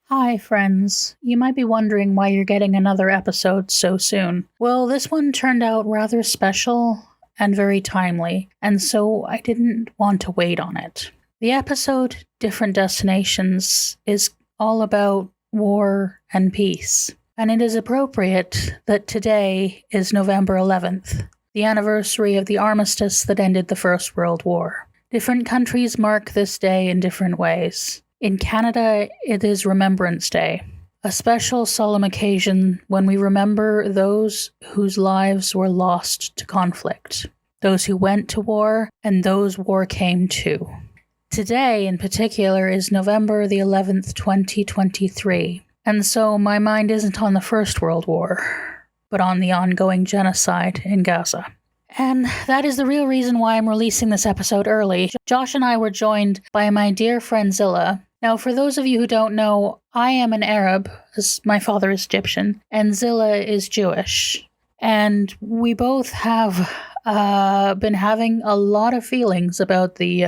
Hi, friends. You might be wondering why you're getting another episode so soon. Well, this one turned out rather special and very timely, and so I didn't want to wait on it. The episode, Different Destinations, is all about war and peace, and it is appropriate that today is November 11th, the anniversary of the armistice that ended the First World War. Different countries mark this day in different ways. In Canada, it is Remembrance Day, a special solemn occasion when we remember those whose lives were lost to conflict, those who went to war, and those war came to. Today, in particular, is November the 11th, 2023, and so my mind isn't on the First World War, but on the ongoing genocide in Gaza. And that is the real reason why I'm releasing this episode early. Josh and I were joined by my dear friend Zylla. Now, for those of you who don't know, I am an Arab, as my father is Egyptian, and Zylla is Jewish. And we both have been having a lot of feelings about the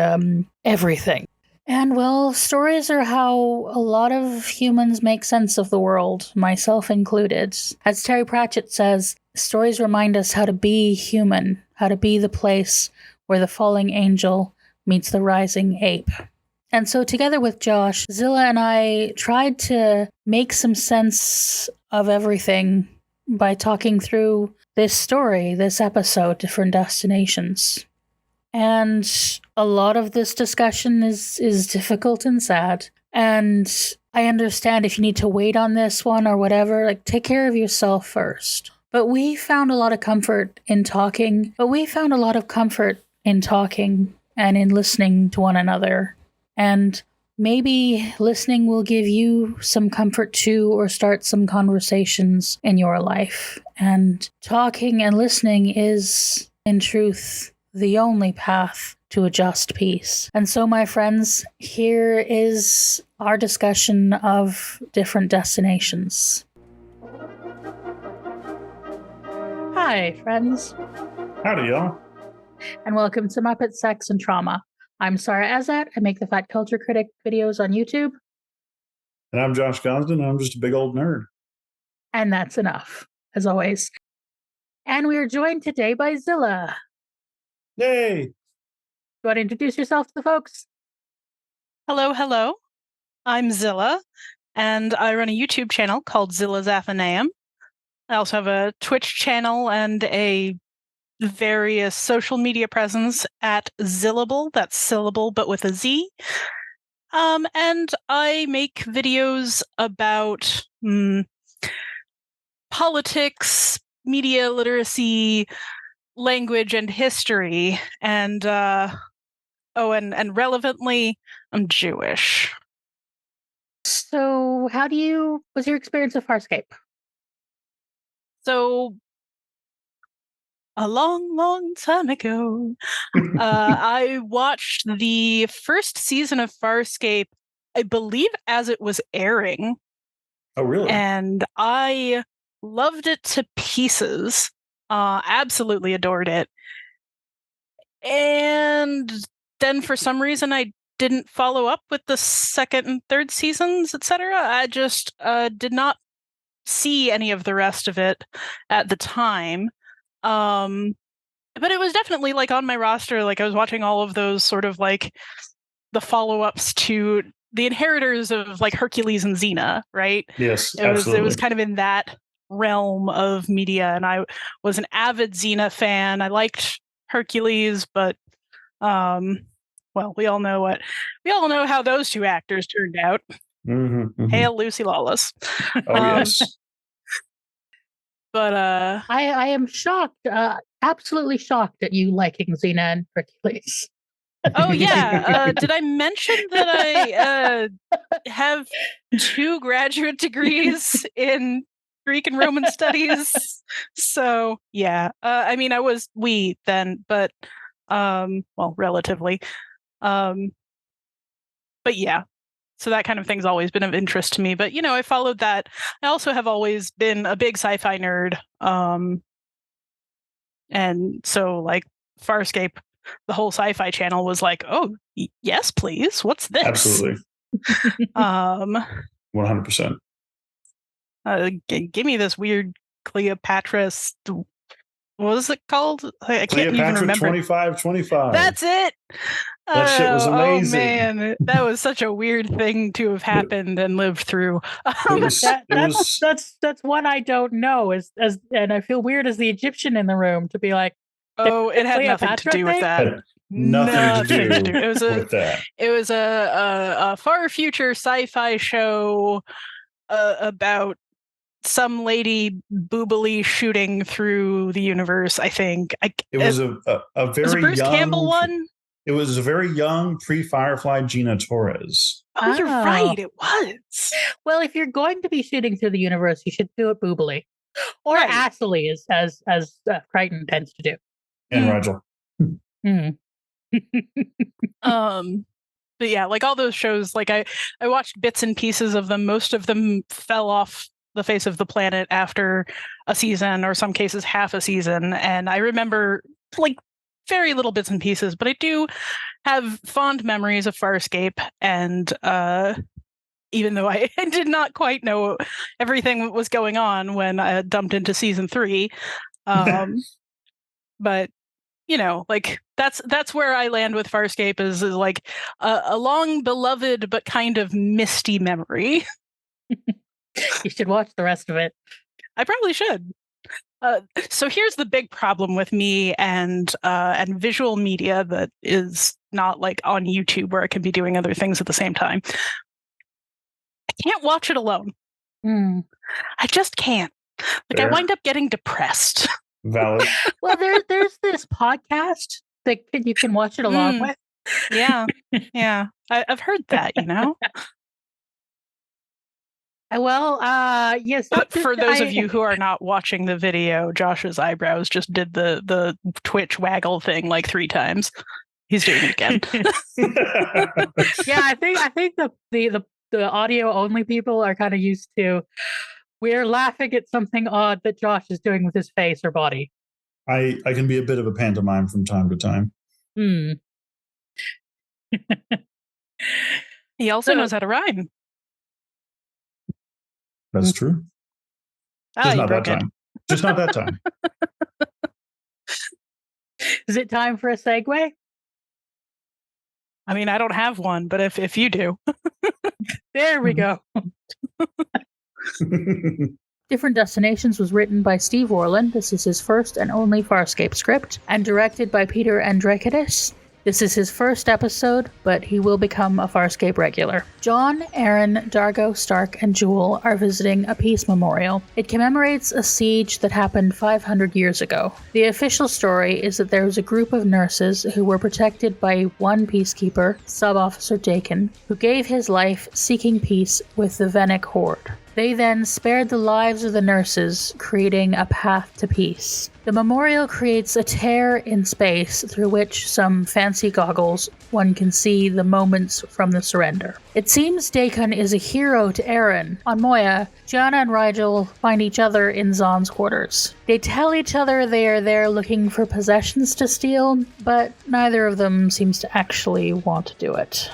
everything. And, well, stories are how a lot of humans make sense of the world, myself included. As Terry Pratchett says, stories remind us how to be human, how to be the place where the falling angel meets the rising ape. And so together with Josh, Zylla and I tried to make some sense of everything by talking through this story, this episode, Different Destinations. And a lot of this discussion is difficult and sad. And I understand if you need to wait on this one or whatever, take care of yourself first. But we found a lot of comfort in talking. And in listening to one another. And maybe listening will give you some comfort too, or start some conversations in your life. And talking and listening is, in truth, the only path to a just peace. And so, my friends, here is our discussion of Different Destinations. Hi, friends. Howdy, y'all. And welcome to Muppet Sex and Trauma. I'm Sara Ezzat. I make the Fat Culture Critic videos on YouTube. And I'm Josh Gosdin. I'm just a big old nerd. And that's enough, as always. And we are joined today by Zylla. Yay! You want to introduce yourself to the folks? Hello. I'm Zylla, and I run a YouTube channel called Zylla's Athenaeum. I also have a Twitch channel and a various social media presence at Zyllable, that's syllable but with a Z. And I make videos about politics, media literacy, language, and history. And and relevantly, I'm Jewish. So what's your experience of Farscape? So a long time ago, I watched the first season of Farscape, I believe, as it was airing. Oh, really? And I loved it to pieces. Absolutely adored it. And then for some reason, I didn't follow up with the second and third seasons, etc. I just did not see any of the rest of it at the time. But it was definitely on my roster. I was watching all of those sort of the follow-ups to the inheritors of Hercules and Xena, right? Yes, It was kind of in that realm of media, and I was an avid Xena fan. I liked Hercules, but we all know how those two actors turned out. Mm-hmm. Hail Lucy Lawless. Oh, yes. But I am shocked, absolutely shocked at you liking Xena and Hercules. Oh, yeah. Did I mention that I have 2 graduate degrees in Greek and Roman studies? So, yeah. I mean, I was then, but, relatively. But yeah. So that kind of thing's always been of interest to me. But, I followed that. I also have always been a big sci-fi nerd. And so, Farscape, the whole sci-fi channel was oh, yes, please. What's this? Absolutely. 100%. Give me this weird Cleopatra. What was it called? I can't even Cleopatra remember. 2525. That's it. That shit was amazing. Oh man, that was such a weird thing to have happened and lived through. That's one I don't know. And I feel weird as the Egyptian in the room to be like, oh, it had nothing to do with that. Had nothing to do It was with that. It was a far future sci-fi show about some lady boobily shooting through the universe. I think It was a very was it Bruce young Campbell one. It was a very young pre-Firefly Gina Torres. Oh, you're right. It was. Well, if you're going to be shooting through the universe, you should do it boobily, or Right. assily, as Crichton tends to do. And Rigel. But yeah, like all those shows, like I watched bits and pieces of them. Most of them fell off the face of the planet after a season, or some cases half a season. And I remember like very little bits and pieces, but I do have fond memories of Farscape. And even though I did not quite know everything that was going on when I dumped into season 3, but you know, like that's where I land with Farscape is like a long beloved but kind of misty memory. You should watch the rest of it. I probably should. So here's the big problem with me and visual media that is not like on YouTube where I can be doing other things at the same time. I can't watch it alone. I just can't. Like I wind up getting depressed. Valid. Well, there's this podcast that you can watch it along with. Yeah, yeah. I've heard that, you know. Well, yes. But for those of you who are not watching the video, Josh's eyebrows just did the Twitch waggle thing like 3 times. He's doing it again. Yeah, I think the audio only people are kind of used to. We're laughing at something odd that Josh is doing with his face or body. I can be a bit of a pantomime from time to time. He also knows how to rhyme. That's true. Just not that time. Just not that time. Is it time for a segue? I mean, I don't have one, but if you do. There we go. Different Destinations was written by Steve Orland. This is his first and only Farscape script, and directed by Peter Andrekidis. This is his first episode, but he will become a Farscape regular. Jon, Aaron, Dargo, Stark, and Jewel are visiting a peace memorial. It commemorates a siege that happened 500 years ago. The official story is that there was a group of nurses who were protected by one peacekeeper, Sub-Officer Dakin, who gave his life seeking peace with the Venic Horde. They then spared the lives of the nurses, creating a path to peace. The memorial creates a tear in space through which some fancy goggles one can see the moments from the surrender. It seems Dakin is a hero to Aaron. On Moya, Gianna and Rigel find each other in Zahn's quarters. They tell each other they are there looking for possessions to steal, but neither of them seems to actually want to do it.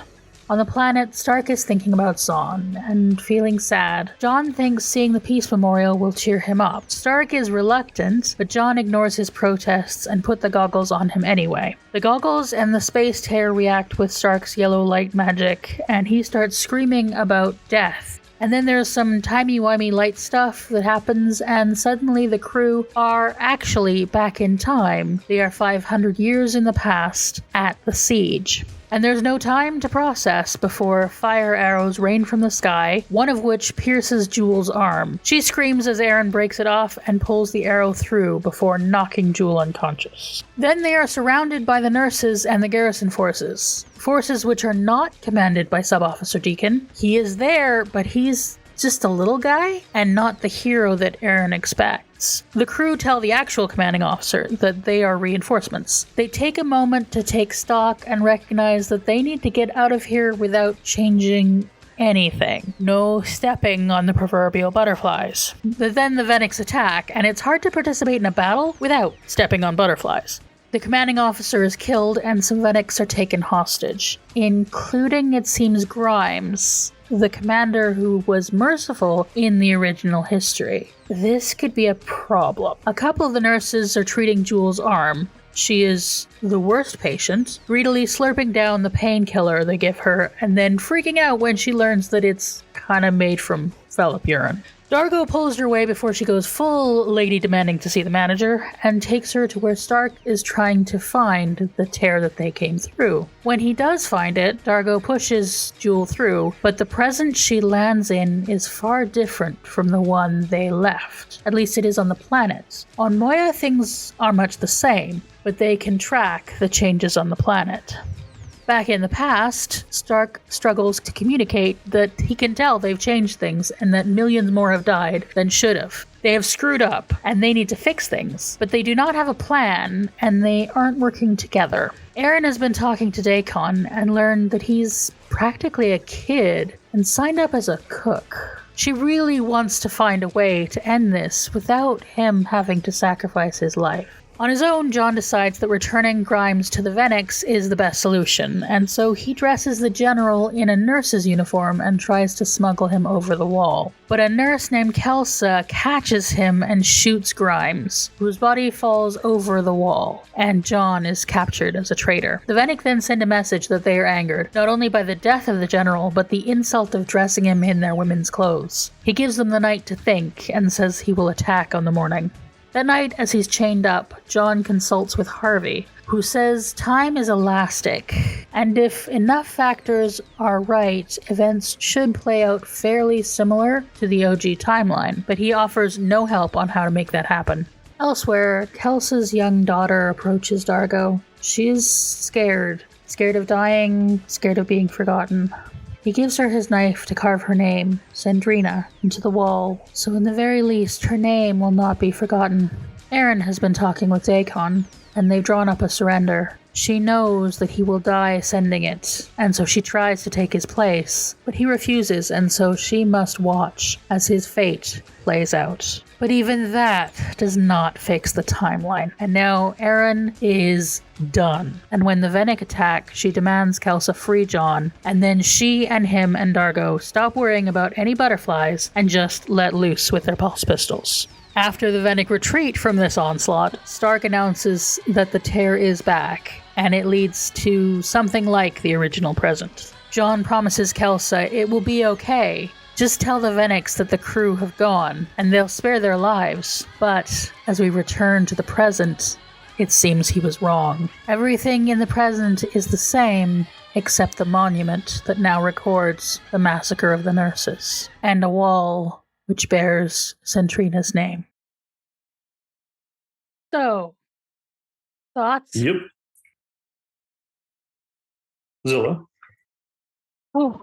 On the planet, Stark is thinking about Zahn and feeling sad. Jon thinks seeing the Peace Memorial will cheer him up. Stark is reluctant, but Jon ignores his protests and put the goggles on him anyway. The goggles and the space tear react with Stark's yellow light magic, and he starts screaming about death. And then there's some timey-wimey light stuff that happens, and suddenly the crew are actually back in time. They are 500 years in the past at the siege. And there's no time to process before fire arrows rain from the sky, one of which pierces Jewel's arm. She screams as Aaron breaks it off and pulls the arrow through before knocking Jewel unconscious. Then they are surrounded by the nurses and the garrison forces. Forces which are not commanded by Sub-Officer Deacon. He is there, but he's just a little guy and not the hero that Aaron expects. The crew tell the actual commanding officer that they are reinforcements. They take a moment to take stock and recognize that they need to get out of here without changing anything. No stepping on the proverbial butterflies. But then the Venics attack, and it's hard to participate in a battle without stepping on butterflies. The commanding officer is killed and some Venics are taken hostage, including, it seems, Grimes. the commander who was merciful in the original history. This could be a problem. A couple of the nurses are treating Jewel's arm. She is the worst patient, greedily slurping down the painkiller they give her, and then freaking out when she learns that it's kind of made from Velop urine. Dargo pulls her away before she goes full lady demanding to see the manager, and takes her to where Stark is trying to find the tear that they came through. When he does find it, Dargo pushes Jewel through, but the present she lands in is far different from the one they left. At least it is on the planet. On Moya, things are much the same, but they can track the changes on the planet. Back in the past, Stark struggles to communicate that he can tell they've changed things and that millions more have died than should have. They have screwed up, and they need to fix things, but they do not have a plan, and they aren't working together. Aaron has been talking to Daikon and learned that he's practically a kid and signed up as a cook. She really wants to find a way to end this without him having to sacrifice his life. On his own, John decides that returning Grimes to the Venix is the best solution, and so he dresses the general in a nurse's uniform and tries to smuggle him over the wall. But a nurse named Kelsa catches him and shoots Grimes, whose body falls over the wall, and John is captured as a traitor. The Venix then send a message that they are angered, not only by the death of the general, but the insult of dressing him in their women's clothes. He gives them the night to think, and says he will attack on the morning. That night, as he's chained up, John consults with Harvey, who says time is elastic, and if enough factors are right, events should play out fairly similar to the OG timeline, but he offers no help on how to make that happen. Elsewhere, Kelsa's young daughter approaches Dargo. She is scared of dying, scared of being forgotten. He gives her his knife to carve her name, Sandrina, into the wall, so in the very least her name will not be forgotten. Aaron has been talking with Daikon, and they've drawn up a surrender. She knows that he will die sending it, and so she tries to take his place, but he refuses, and so she must watch as his fate plays out. But even that does not fix the timeline, and now Aaron is done. And when the Venix attack, she demands Kelsa free John, and then she and him and Dargo stop worrying about any butterflies and just let loose with their pulse pistols. After the Venix retreat from this onslaught, Stark announces that the tear is back, and it leads to something like the original present. John promises Kelsa it will be okay. Just tell the Venix that the crew have gone, and they'll spare their lives. But as we return to the present, it seems he was wrong. Everything in the present is the same, except the monument that now records the massacre of the nurses, and a wall which bears Sandrina's name. So, thoughts? Yep. Zylla. Oh,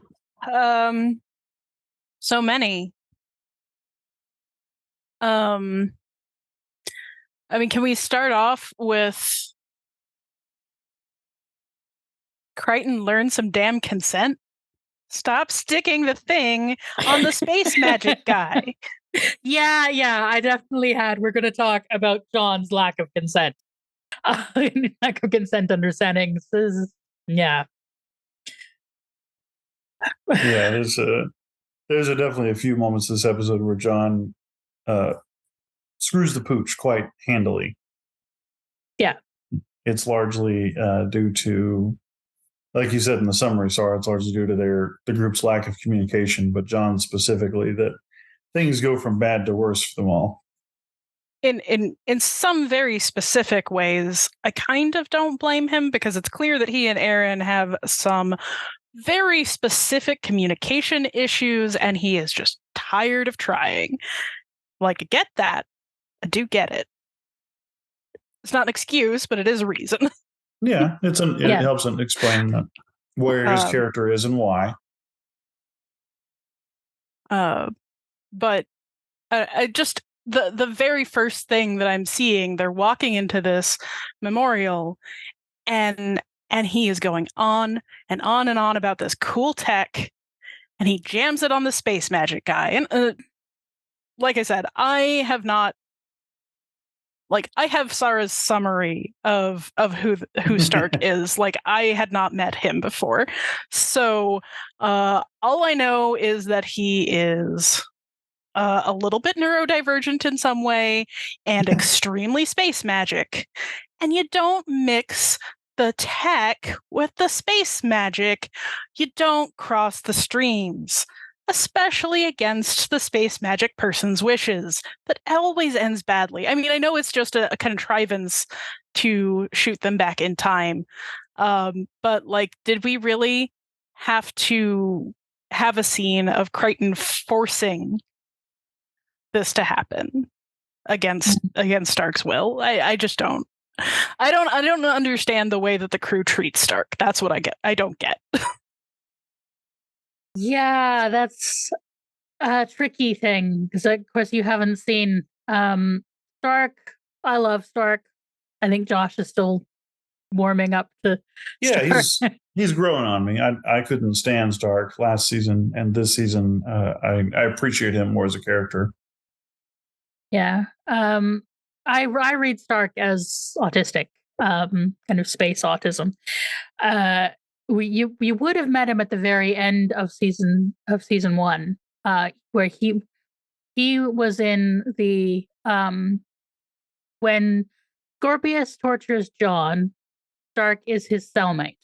so many. I mean, can we start off with Crichton learn some damn consent? Stop sticking the thing on the space magic guy. Yeah, I definitely had. We're going to talk about John's lack of consent. Lack of consent understandings. Yeah. Yeah, there's definitely a few moments this episode where John screws the pooch quite handily. Yeah. It's largely due to, like you said in the summary, Sara, it's largely due to the group's lack of communication, but John specifically, that things go from bad to worse for them all. In some very specific ways, I kind of don't blame him, because it's clear that he and Aaron have some very specific communication issues, and he is just tired of trying. Like, I get that. I do get it. It's not an excuse, but it is a reason. Yeah, it helps him explain where his character is and why. But I just the very first thing that I'm seeing, they're walking into this memorial, and he is going on and on and on about this cool tech, and he jams it on the space magic guy. And like I said, I have not like I have Sara's summary of who Stark is. Like I had not met him before, so all I know is that he is a little bit neurodivergent in some way and extremely space magic. And you don't mix the tech with the space magic. You don't cross the streams, especially against the space magic person's wishes. That always ends badly. I mean, I know it's just a contrivance to shoot them back in time. But like, did we really have to have a scene of Crichton forcing this to happen against Stark's will? I just don't. I don't understand the way that the crew treats Stark. That's what I don't get. Yeah, that's a tricky thing because, of course, you haven't seen Stark. I love Stark. I think Josh is still warming up to. Yeah, Stark. he's growing on me. I couldn't stand Stark last season, and this season I appreciate him more as a character. Yeah. I read Stark as autistic, kind of space autism. You would have met him at the very end of season 1, where he was in the when Scorpius tortures John. Stark is his cellmate.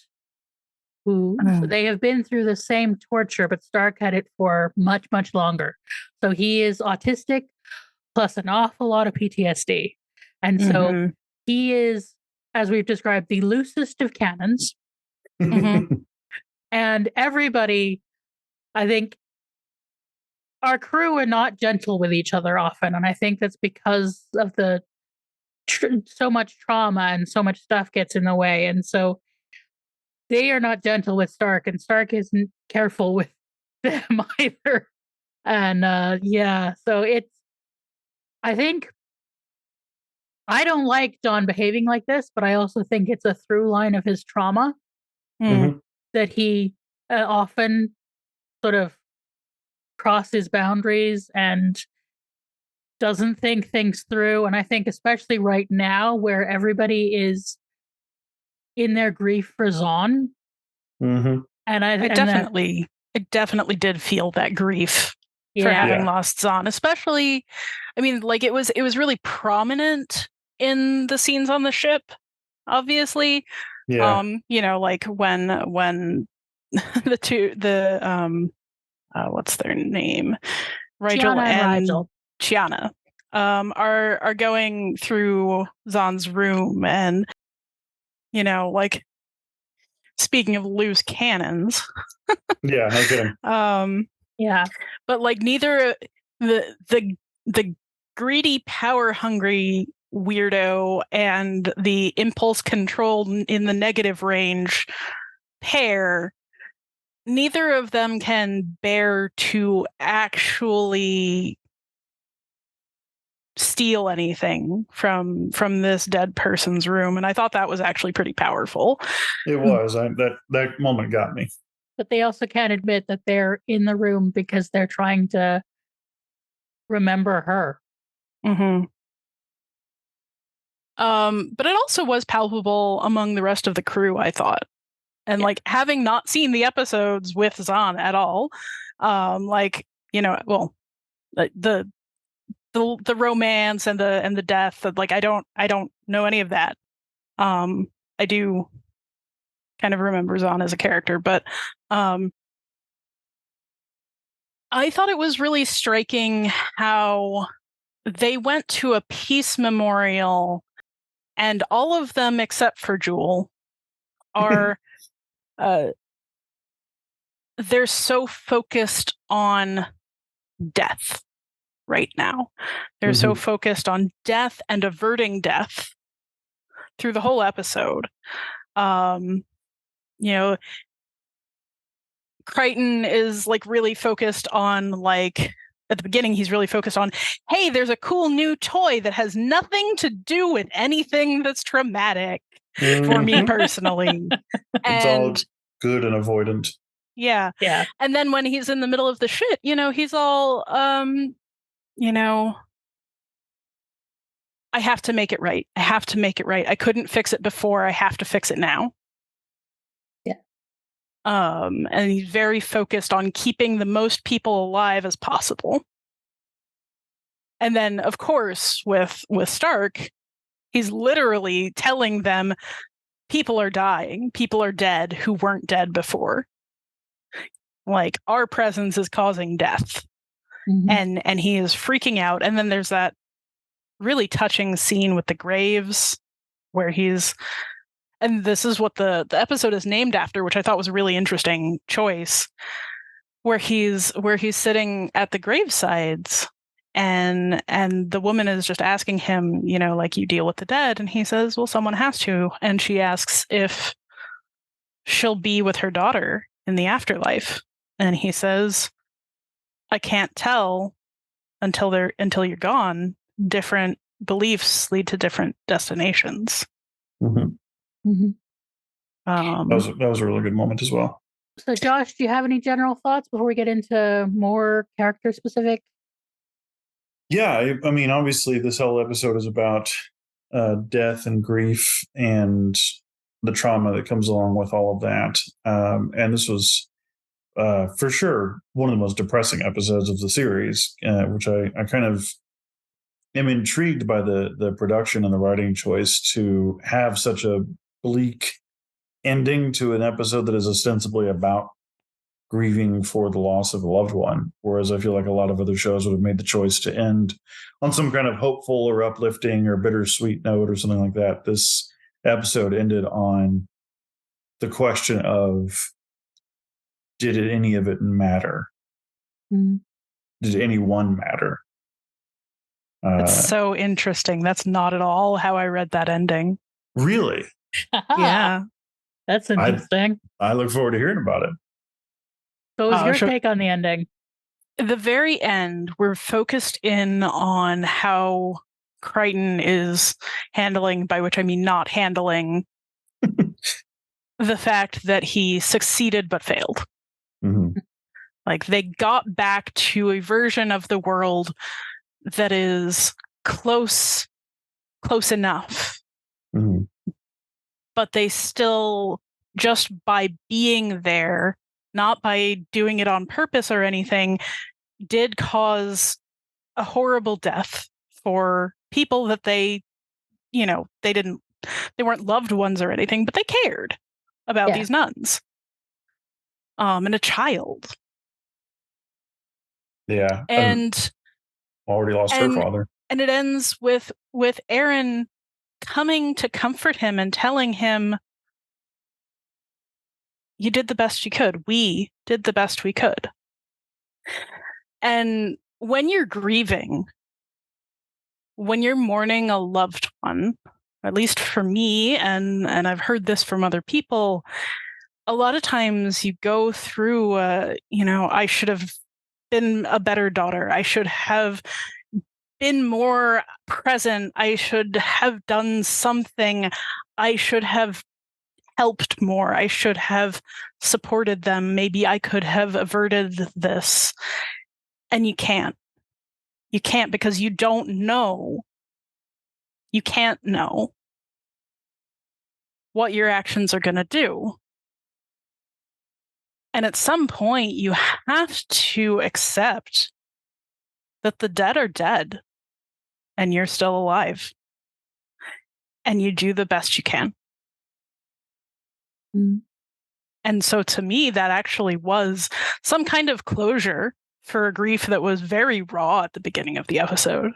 So they have been through the same torture, but Stark had it for much, much longer. So he is autistic plus an awful lot of PTSD. And so he is, as we've described, the loosest of cannons. And everybody, I think, our crew are not gentle with each other often. And I think that's because of the so much trauma and so much stuff gets in the way. And so they are not gentle with Stark, and Stark isn't careful with them either. And so I think I don't like John behaving like this, but I also think it's a through line of his trauma that he often sort of crosses boundaries and doesn't think things through. And I think especially right now where everybody is in their grief for Zahn. And I definitely did feel that grief for having lost Zahn, especially, I mean, like it was really prominent in the scenes on the ship, obviously. Like when what's their name? Rigel and Chiana are going through Zahn's room, and like, speaking of loose cannons. Yeah, no kidding. But like neither the greedy, power hungry weirdo and the impulse control in the negative range pair, neither of them can bear to actually steal anything from this dead person's room. And I thought that was actually pretty powerful. It was. That moment got me. But they also can't admit that they're in the room because they're trying to remember her. But it also was palpable among the rest of the crew, I thought. And like, having not seen the episodes with Zahn at all, the romance and the death, like I don't know any of that. I do kind of remember Zahn as a character, but I thought it was really striking how they went to a peace memorial, and all of them except for Jewel are they're so focused on death right now. They're so focused on death and averting death through the whole episode. Crichton is like really focused on, like, at the beginning, he's really focused on, hey, there's a cool new toy that has nothing to do with anything that's traumatic for me personally. It's all good and avoidant. Yeah. And then when he's in the middle of the shit, I have to make it right. I have to make it right. I couldn't fix it before. I have to fix it now. Yeah. And he's very focused on keeping the most people alive as possible. And then, of course, with Stark, he's literally telling them people are dying, people are dead who weren't dead before. Like, our presence is causing death. Mm-hmm. And he is freaking out. And then there's that really touching scene with the graves where he's, and this is what the episode is named after, which I thought was a really interesting choice, where he's sitting at the gravesides, and the woman is just asking him, you know, like, you deal with the dead, and he says, well, someone has to. And she asks if she'll be with her daughter in the afterlife, and he says, I can't tell until you're gone. Different beliefs lead to different destinations. Mm-hmm. Mm-hmm. That was a really good moment as well. So, Josh, do you have any general thoughts before we get into more character specific? Yeah, I mean, obviously, this whole episode is about death and grief and the trauma that comes along with all of that. And this was, for sure, one of the most depressing episodes of the series, which I kind of am intrigued by the production and the writing choice to have such a bleak ending to an episode that is ostensibly about grieving for the loss of a loved one. Whereas I feel like a lot of other shows would have made the choice to end on some kind of hopeful or uplifting or bittersweet note or something like that. This episode ended on the question of, did any of it matter? Mm-hmm. Did anyone matter? It's so interesting. That's not at all how I read that ending. Really? Yeah. That's interesting. I look forward to hearing about it. So what was your take on the ending? The very end, we're focused in on how Crichton is handling, by which I mean not handling, the fact that he succeeded but failed. Mm-hmm. Like, they got back to a version of the world that is close enough. Mm-hmm. But they still, just by being there, not by doing it on purpose or anything, did cause a horrible death for people that they, you know, they weren't loved ones or anything, but they cared about these nuns. And a child. Yeah. And already lost her father. And it ends with Aaron coming to comfort him and telling him, you did the best you could. We did the best we could. And when you're grieving, when you're mourning a loved one, at least for me, and I've heard this from other people, a lot of times you go through, I should have been a better daughter. I should have been more present. I should have done something. I should have helped more. I should have supported them. Maybe I could have averted this. And you can't. You can't, because you don't know. You can't know what your actions are going to do. And at some point, you have to accept that the dead are dead and you're still alive. And you do the best you can. Mm. And so to me, that actually was some kind of closure for a grief that was very raw at the beginning of the episode.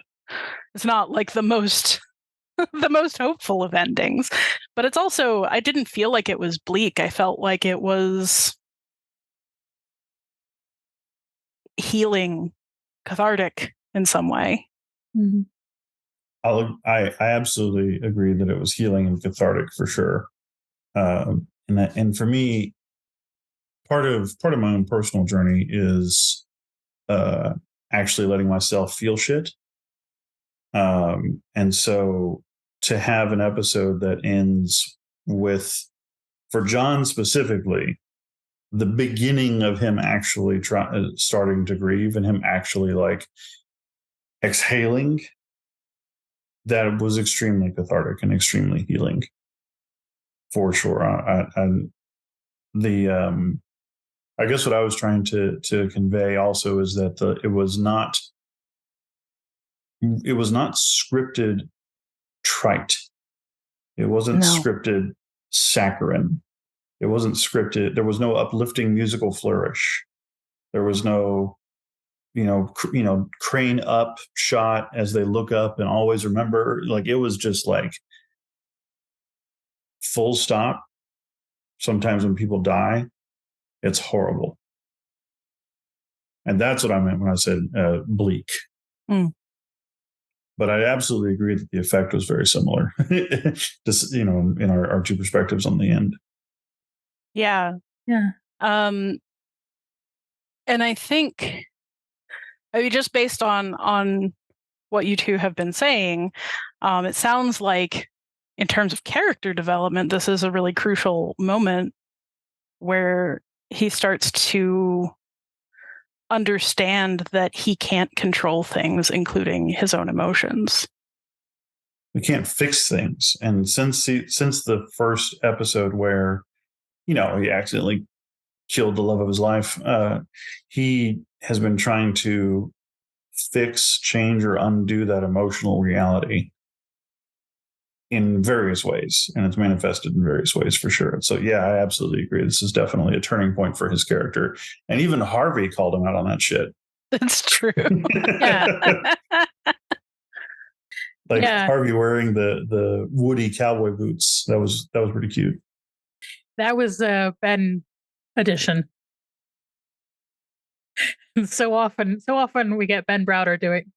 It's not like the most hopeful of endings, but it's also, I didn't feel like it was bleak. I felt like it was healing, cathartic in some way. Mm-hmm. I absolutely agree that it was healing and cathartic for sure. And for me, part of my own personal journey is actually letting myself feel shit. And so to have an episode that ends with, for John specifically, the beginning of him actually starting to grieve and him actually like exhaling that was extremely cathartic and extremely healing, for sure. I guess what I was trying to convey also is that it was not scripted trite. It wasn't scripted saccharine. It wasn't scripted. There was no uplifting musical flourish. There was no, crane up shot as they look up and always remember. Like, it was just like full stop. Sometimes when people die, it's horrible. And that's what I meant when I said bleak. Mm. But I absolutely agree that the effect was very similar, just, in our two perspectives on the end. Yeah. Yeah. And I think, just based on what you two have been saying, it sounds like in terms of character development, this is a really crucial moment where he starts to understand that he can't control things, including his own emotions. We can't fix things. And since the first episode where, he accidentally killed the love of his life, he has been trying to fix, change, or undo that emotional reality in various ways, and it's manifested in various ways for sure. So yeah, I absolutely agree. This is definitely a turning point for his character, and even Harvey called him out on that shit. That's true. Yeah. Like, Yeah. Harvey wearing the woody cowboy boots. That was pretty cute. That was Ben edition. So often we get Ben Browder doing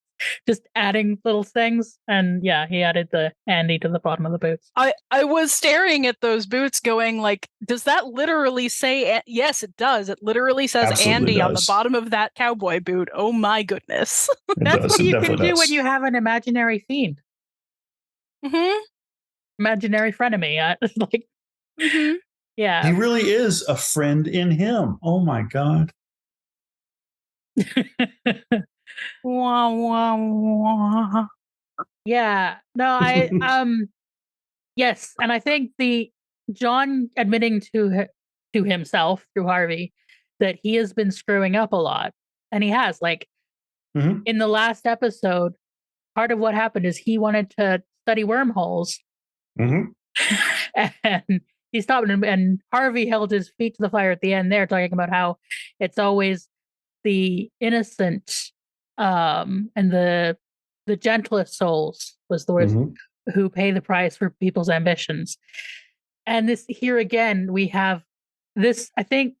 just adding little things, and yeah, he added the Andy to the bottom of the boots. I was staring at those boots going like, does that literally say yes, it does. It literally says Absolutely Andy does. on the bottom of that cowboy boot. Oh my goodness. That's what you can do when you have an imaginary fiend. Mm-hmm. Imaginary frenemy. Like, mm-hmm. Yeah. He really is a friend in him. Oh my God. Wah, wah, wah. Yeah. No, yes, and I think the John admitting to himself through Harvey that he has been screwing up a lot, and he has. Like, in the last episode, part of what happened is he wanted to study wormholes, and he stopped, and Harvey held his feet to the fire at the end there, talking about how it's always the innocent and the gentlest souls was the word who pay the price for people's ambitions. And this here again, we have this. I think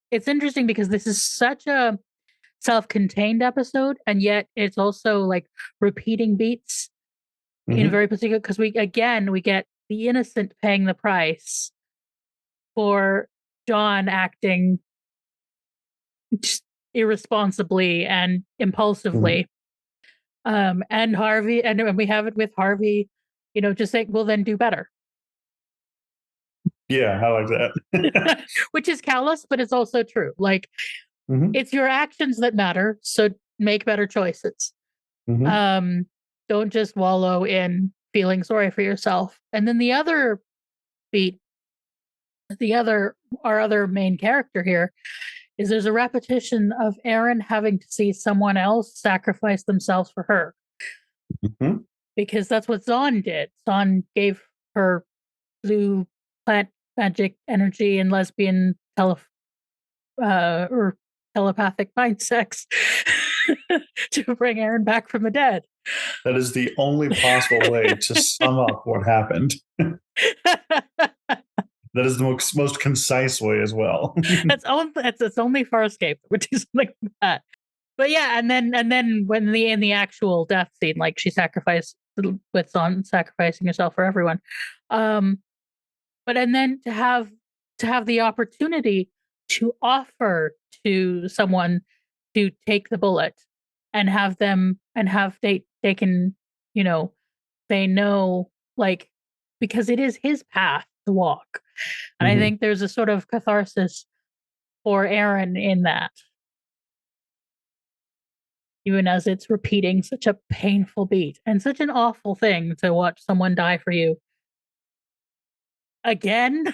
it's interesting because this is such a self-contained episode, and yet it's also like repeating beats in very particular, because we get the innocent paying the price for John acting just irresponsibly and impulsively. And Harvey, and we have it with Harvey, just saying, well, then do better. Yeah, I like that. Which is callous, but it's also true. Like, it's your actions that matter, so make better choices. Don't just wallow in feeling sorry for yourself. And then the other beat, our other main character here, is there's a repetition of Erin having to see someone else sacrifice themselves for her. Because that's what Zahn did. Zahn gave her blue plant magic energy and lesbian or telepathic mind sex to bring Erin back from the dead. That is the only possible way to sum up what happened. That is the most concise way as well. It's only Farscape would do something like that. But yeah, and then when in the actual death scene, like, she sacrificed with Zahn sacrificing herself for everyone. But and then to have the opportunity to offer to someone to take the bullet and they can, they know, like, because it is his path to walk. And I think there's a sort of catharsis for Erin in that. even as it's repeating such a painful beat and such an awful thing to watch someone die for you. Again?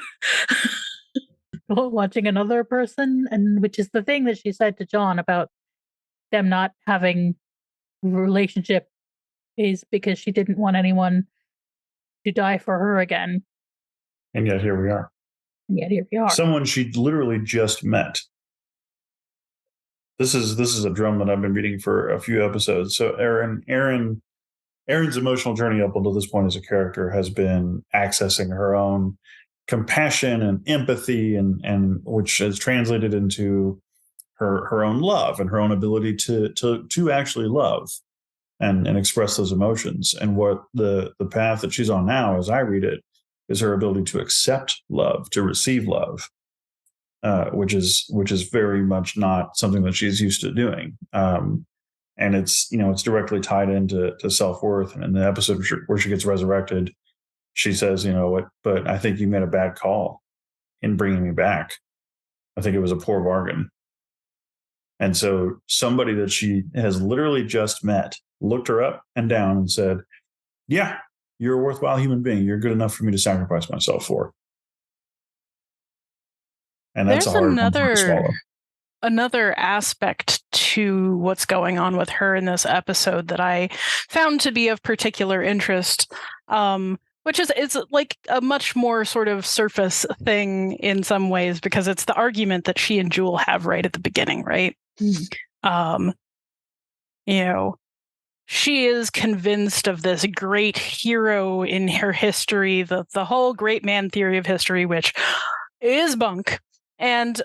Watching another person, and which is the thing that she said to John about them not having a relationship, is because she didn't want anyone to die for her again. And yet here we are. And yet here we are. Someone she literally just met. This is a drum that I've been beating for a few episodes. So Erin's emotional journey up until this point as a character has been accessing her own compassion and empathy, and which has translated into her own love and her own ability to actually love and express those emotions. And what the path that she's on now, as I read it, is her ability to accept love, to receive love, which is very much not something that she's used to doing. And it's directly tied into self-worth. And in the episode where she gets resurrected, she says, but I think you made a bad call in bringing me back. I think it was a poor bargain. And so somebody that she has literally just met looked her up and down and said, yeah, you're a worthwhile human being. You're good enough for me to sacrifice myself for. And that's There's a hard one to swallow. Another aspect to what's going on with her in this episode that I found to be of particular interest, which is it's like a much more sort of surface thing in some ways, because it's the argument that she and Jewel have right at the beginning, right? Mm. She is convinced of this great hero in her history, the whole great man theory of history, which is bunk. And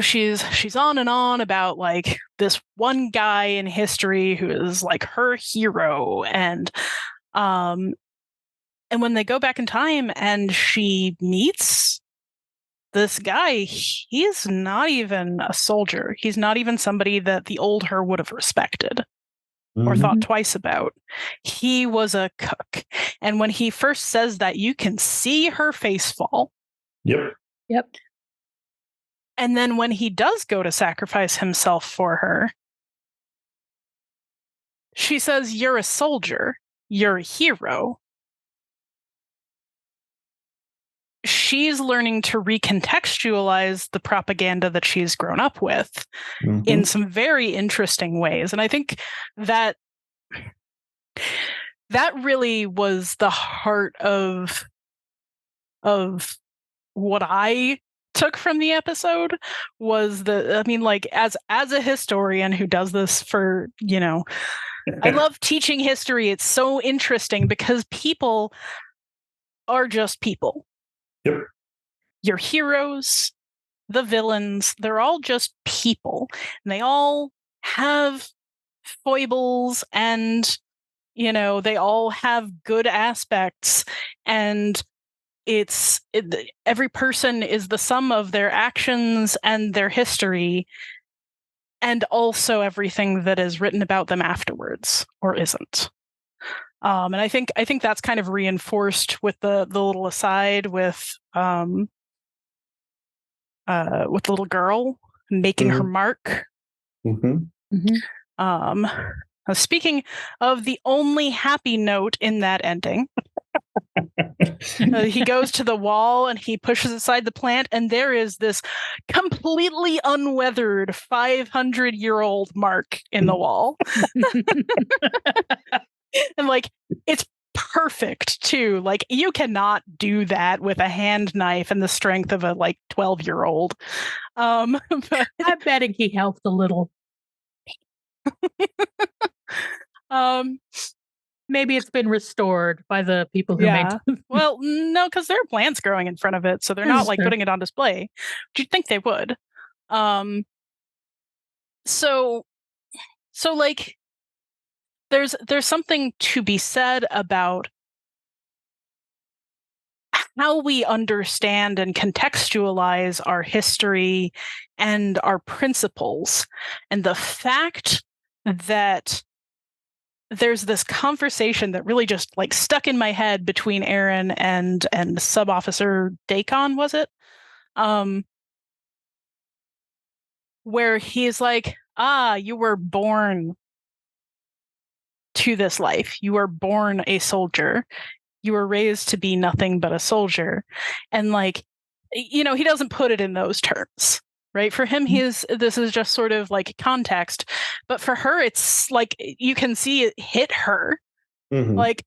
she's on and on about like this one guy in history who is like her hero, and when they go back in time and she meets this guy, he's not even a soldier. He's not even somebody that the old her would have respected or thought twice about. He was a cook. And when he first says that, you can see her face fall. Yep. And then when he does go to sacrifice himself for her, she says, you're a soldier. You're a hero. She's learning to recontextualize the propaganda that she's grown up with in some very interesting ways. And I think that really was the heart of what I took from the episode, was as a historian who does this for, I love teaching history. It's so interesting because people are just people. Yep. Your heroes, the villains, they're all just people. And they all have foibles, and, they all have good aspects. And every person is the sum of their actions and their history, and also everything that is written about them afterwards or isn't. And I think that's kind of reinforced with the little aside with the little girl making her mark. Speaking of the only happy note in that ending, he goes to the wall and he pushes aside the plant, and there is this completely unweathered 500-year-old mark in the wall. And like, it's perfect too. Like, you cannot do that with a hand knife and the strength of a 12-year-old. But I'm betting he helped a little. Maybe it's been restored by the people who made it. Well, no, because there are plants growing in front of it, so they're not putting it on display. But you'd think they would. So there's something to be said about how we understand and contextualize our history and our principles, and the fact that there's this conversation that really just stuck in my head between Aaron and Sub-Officer Dacon, was it? Where he's like, you were born to this life. You were born a soldier. You were raised to be nothing but a soldier. And like, he doesn't put it in those terms, right? For him, this is just sort of like context. But for her, it's like, you can see it hit her. Mhm. Like,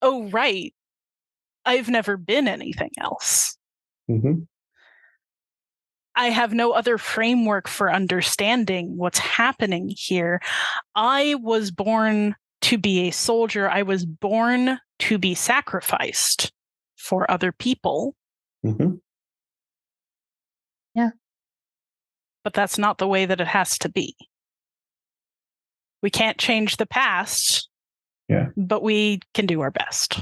oh, right. I've never been anything else. Mhm. I have no other framework for understanding what's happening here. I was born to be a soldier. I was born to be sacrificed for other people. Mhm. Yeah. But that's not the way that it has to be. We can't change the past. Yeah. But we can do our best.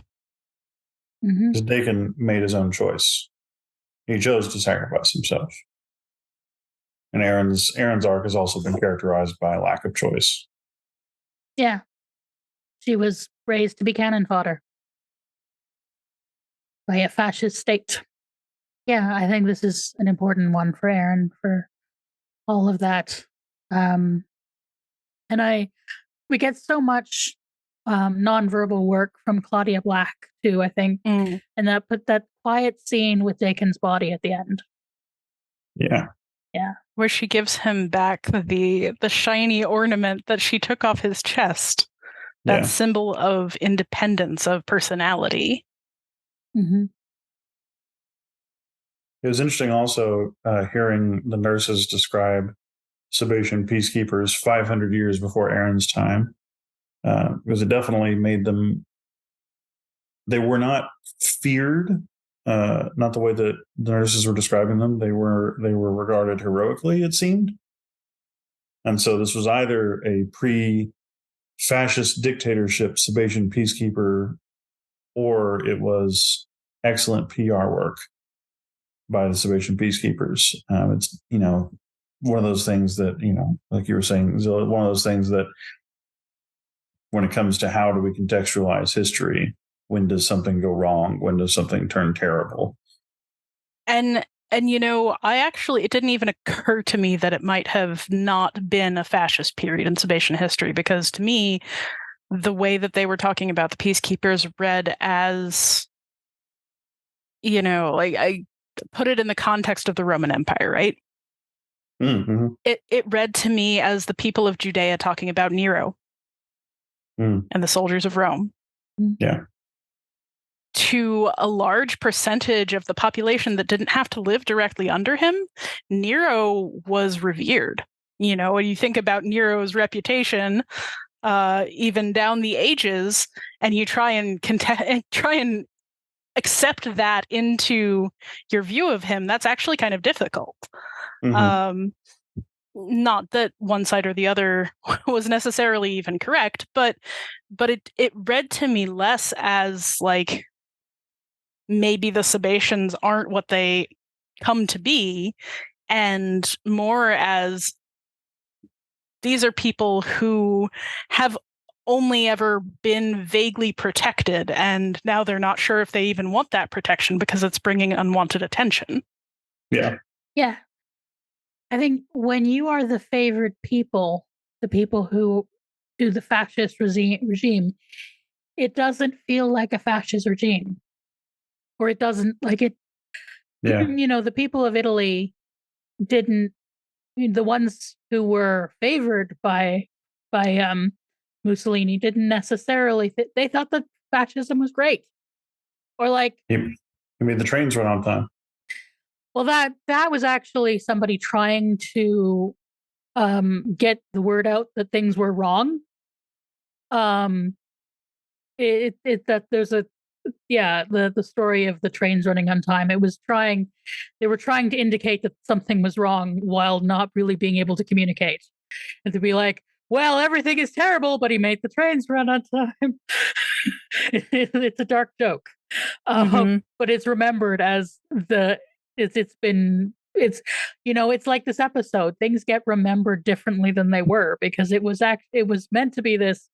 Mhm. Because Dakin made his own choice. He chose to sacrifice himself. And Aaron's arc has also been characterized by a lack of choice. Yeah. She was raised to be cannon fodder by a fascist state. Yeah, I think this is an important one for Aaron for all of that. And we get so much nonverbal work from Claudia Black too, I think. Mm. And that quiet scene with Dakin's body at the end. Yeah. Yeah. Where she gives him back the shiny ornament that she took off his chest. That symbol of independence, of personality. Mm-hmm. It was interesting also hearing the nurses describe Sabatian peacekeepers 500 years before Aaron's time, because it definitely made them. They were not feared, not the way that the nurses were describing them. They were regarded heroically, it seemed, and so this was either a pre-fascist dictatorship Sabatian peacekeeper, or it was excellent PR work by the Sabatian peacekeepers. It's one of those things that like you were saying, Zylla, one of those things that when it comes to how do we contextualize history, when does something go wrong? When does something turn terrible? And it didn't even occur to me that it might have not been a fascist period in Sabatian history, because to me, the way that they were talking about the peacekeepers read as, like I put it in the context of the Roman Empire, right? Mm-hmm. It read to me as the people of Judea talking about Nero and the soldiers of Rome. Yeah. To a large percentage of the population that didn't have to live directly under him, Nero was revered. When you think about Nero's reputation, even down the ages, and you try and accept that into your view of him, that's actually kind of difficult. Mm-hmm. Not that one side or the other was necessarily even correct, but it read to me less as like maybe the Sabatians aren't what they come to be, and more as these are people who have only ever been vaguely protected, and now they're not sure if they even want that protection because it's bringing unwanted attention. Yeah. Yeah. I think when you are the favored people, the people who do the fascist regime, it doesn't feel like a fascist regime. Or it doesn't like it. Yeah. The people of Italy didn't, the ones who were favored by Mussolini didn't necessarily they thought that fascism was great. Or like he made the trains run on time. Well, that was actually somebody trying to get the word out that things were wrong. That there's the story of the trains running on time. They were trying to indicate that something was wrong while not really being able to communicate, and to be like, well, everything is terrible, but he made the trains run on time. It's a dark joke, but it's remembered as it's like this episode. Things get remembered differently than they were because it was meant to be this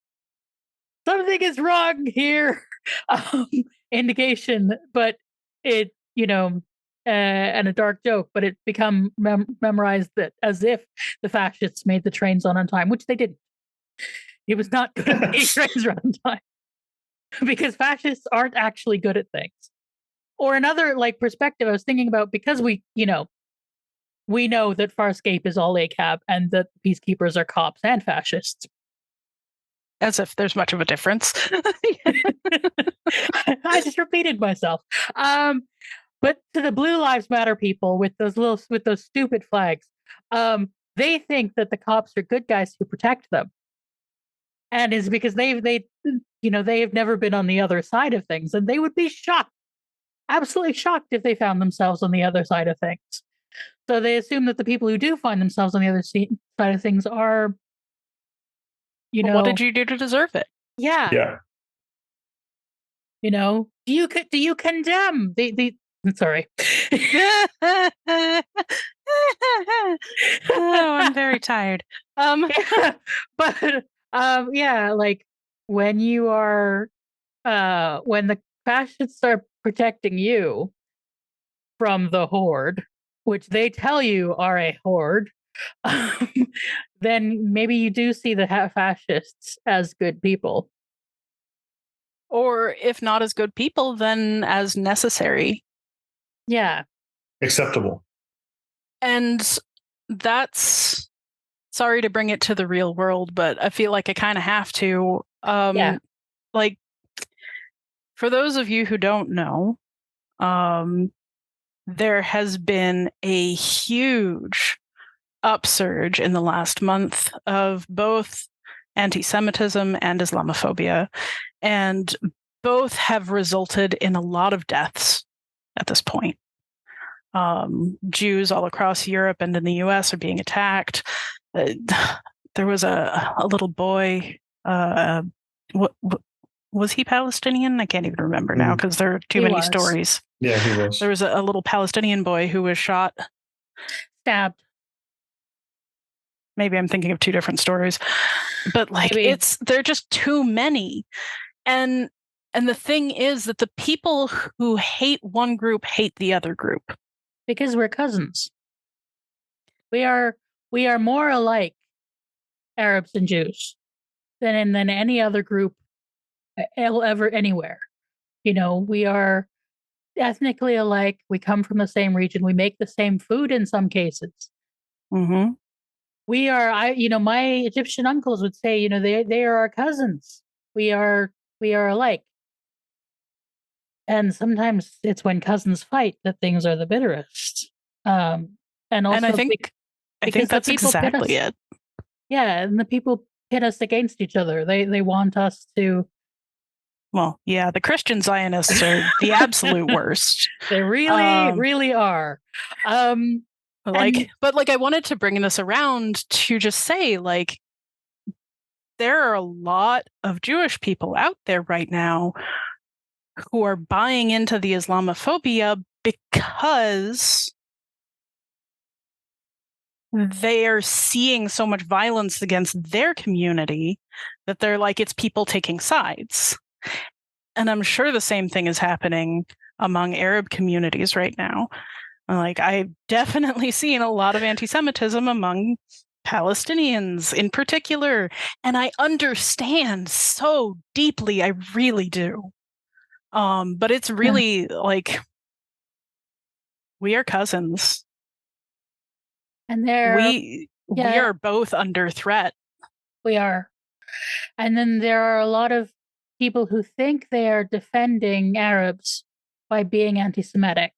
something is wrong here indication, but it and a dark joke, but it become memorized that as if the fascists made the trains on time, which they didn't. It was not good at making trains run on time because fascists aren't actually good at things. Or another like perspective I was thinking about, because we know that Farscape is all ACAB and that peacekeepers are cops and fascists. As if there's much of a difference. I just repeated myself. But to the Blue Lives Matter people with those stupid flags, they think that the cops are good guys who protect them, and it's because they have never been on the other side of things, and they would be shocked, absolutely shocked, if they found themselves on the other side of things. So they assume that the people who do find themselves on the other side of things are, what did you do to deserve it? Yeah. Yeah. Do you condemn the sorry. Oh, I'm very tired. But like when you are when the fascists are protecting you from the horde, which they tell you are a horde, then maybe you do see the fascists as good people. Or if not as good people, then as necessary. Yeah. Acceptable. And that's, sorry to bring it to the real world, but I feel like I kind of have to. Like, for those of you who don't know, there has been a huge upsurge in the last month of both anti-Semitism and Islamophobia, and both have resulted in a lot of deaths at this point. Jews all across Europe and in the US are being attacked. There was a little boy, was he Palestinian? I can't even remember now because there are too many stories. Yeah, he was. There was a little Palestinian boy who was shot. Stabbed. Maybe I'm thinking of two different stories. But there are just too many. And the thing is that the people who hate one group hate the other group. Because we're cousins. We are more alike, Arabs and Jews, than any other group ever anywhere. We are ethnically alike. We come from the same region. We make the same food in some cases. Mm-hmm. We are. My Egyptian uncles would say, they are our cousins. We are alike. And sometimes it's when cousins fight that things are the bitterest. And also, I think that's exactly it. Yeah, and the people pit us against each other. They want us to. Well, yeah, the Christian Zionists are the absolute worst. They really are. But I wanted to bring this around to just say, like, there are a lot of Jewish people out there right now who are buying into the Islamophobia because they are seeing so much violence against their community that they're like, it's people taking sides. And I'm sure the same thing is happening among Arab communities right now. Like, I've definitely seen a lot of anti-Semitism among Palestinians in particular. And I understand so deeply. I really do. But it's really like, we are cousins. And we are both under threat. We are. And then there are a lot of people who think they are defending Arabs by being anti-Semitic.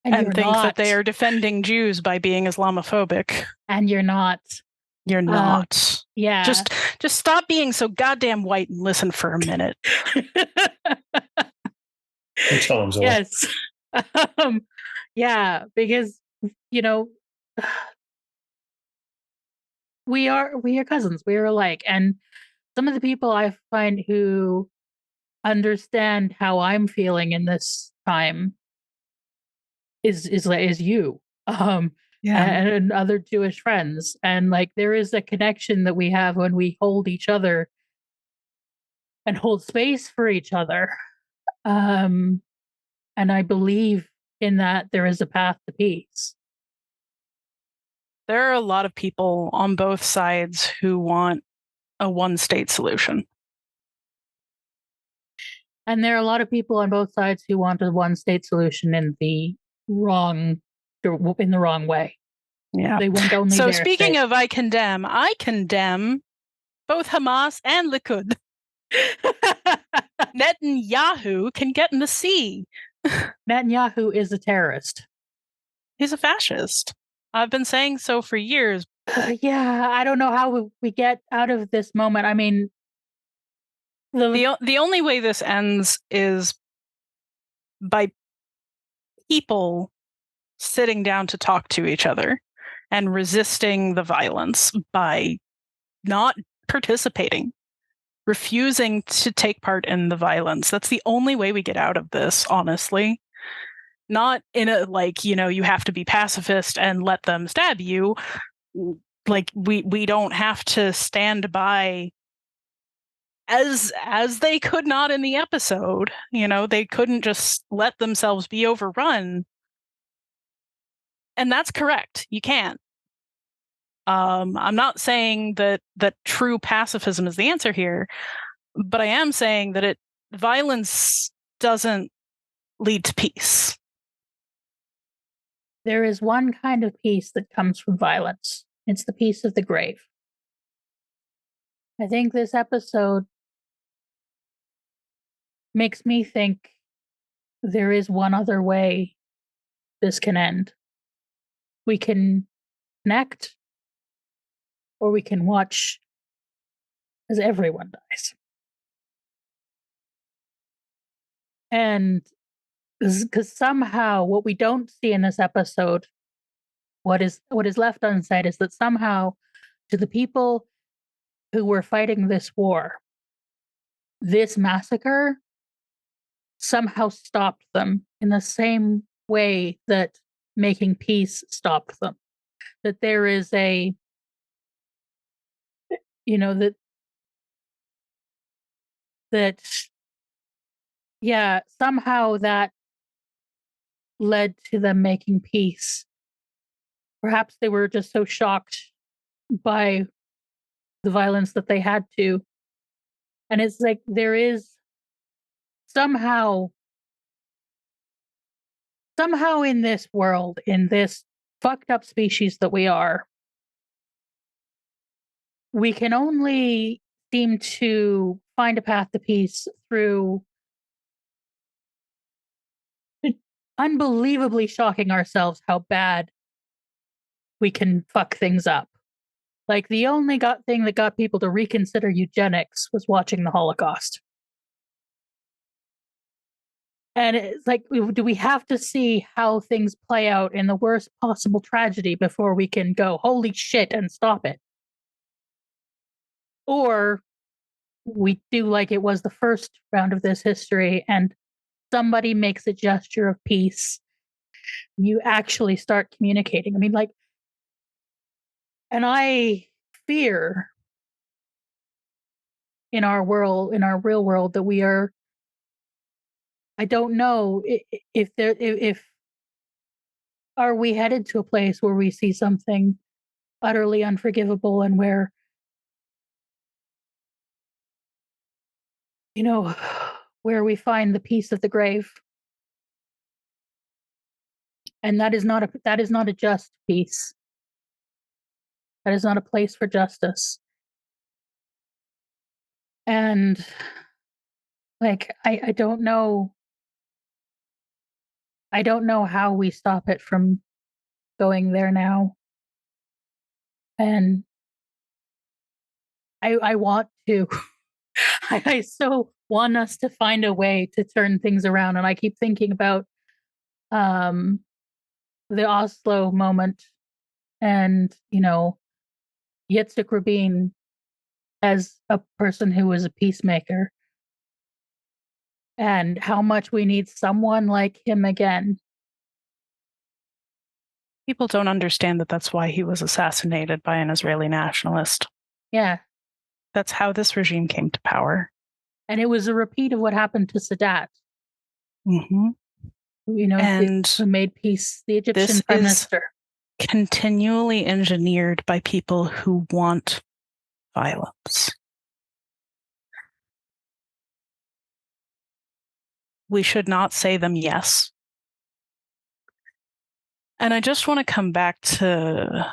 And think that they are defending Jews by being Islamophobic. And you're not. You're not. Yeah. Just stop being so goddamn white and listen for a minute. Tell them so. Yes. Yeah, because we are cousins. We are alike. And some of the people I find who understand how I'm feeling in this time is you. And other Jewish friends. And like there is a connection that we have when we hold each other and hold space for each other. And I believe in that there is a path to peace. There are a lot of people on both sides who want a one-state solution. And there are a lot of people on both sides who want a one-state solution in the wrong way. Yeah. They want only So their speaking state. of I condemn both Hamas and Likud. Netanyahu can get in the sea. Netanyahu is a terrorist. He's a fascist. I've been saying so for years. Yeah, I don't know how we get out of this moment. I mean, the only way this ends is by people sitting down to talk to each other and resisting the violence by not participating, refusing to take part in the violence. That's the only way we get out of this, honestly. Not in a, like, you know, you have to be pacifist and let them stab you. Like, we don't have to stand by as they could not in the episode. You know, they couldn't just let themselves be overrun. And that's correct. You can't. I'm not saying that true pacifism is the answer here, but I am saying that violence doesn't lead to peace. There is one kind of peace that comes from violence. It's the peace of the grave. I think this episode makes me think there is one other way this can end. We can connect, or we can watch as everyone dies. And because somehow what we don't see in this episode, what is left unsaid, is that somehow to the people who were fighting this war, this massacre somehow stopped them in the same way that making peace stopped them. That there is a, you know, that yeah, somehow that led to them making peace. Perhaps they were just so shocked by the violence that they had to. And it's like there is somehow in this world, in this fucked up species that we are, we can only seem to find a path to peace through unbelievably shocking ourselves how bad we can fuck things up. Like, the only thing that got people to reconsider eugenics was watching the Holocaust. And it's like, do we have to see how things play out in the worst possible tragedy before we can go, holy shit, and stop it? Or we do like it was the first round of this history, and somebody makes a gesture of peace. You actually start communicating. I mean, like, and I fear in our world, in our real world, that we are, I don't know if are we headed to a place where we see something utterly unforgivable, and where, you know, where we find the peace of the grave. And that is not a just peace. That is not a place for justice. And like, I don't know. I don't know how we stop it from going there now. And I want to. I so want us to find a way to turn things around. And I keep thinking about the Oslo moment, and, you know, Yitzhak Rabin as a person who was a peacemaker, and how much we need someone like him again. People don't understand that that's why he was assassinated by an Israeli nationalist. Yeah. That's how this regime came to power. And it was a repeat of what happened to Sadat. Mm-hmm. And who made peace, the Egyptian this prime is minister. continually engineered by people who want violence. We should not say them yes. And I just want to come back to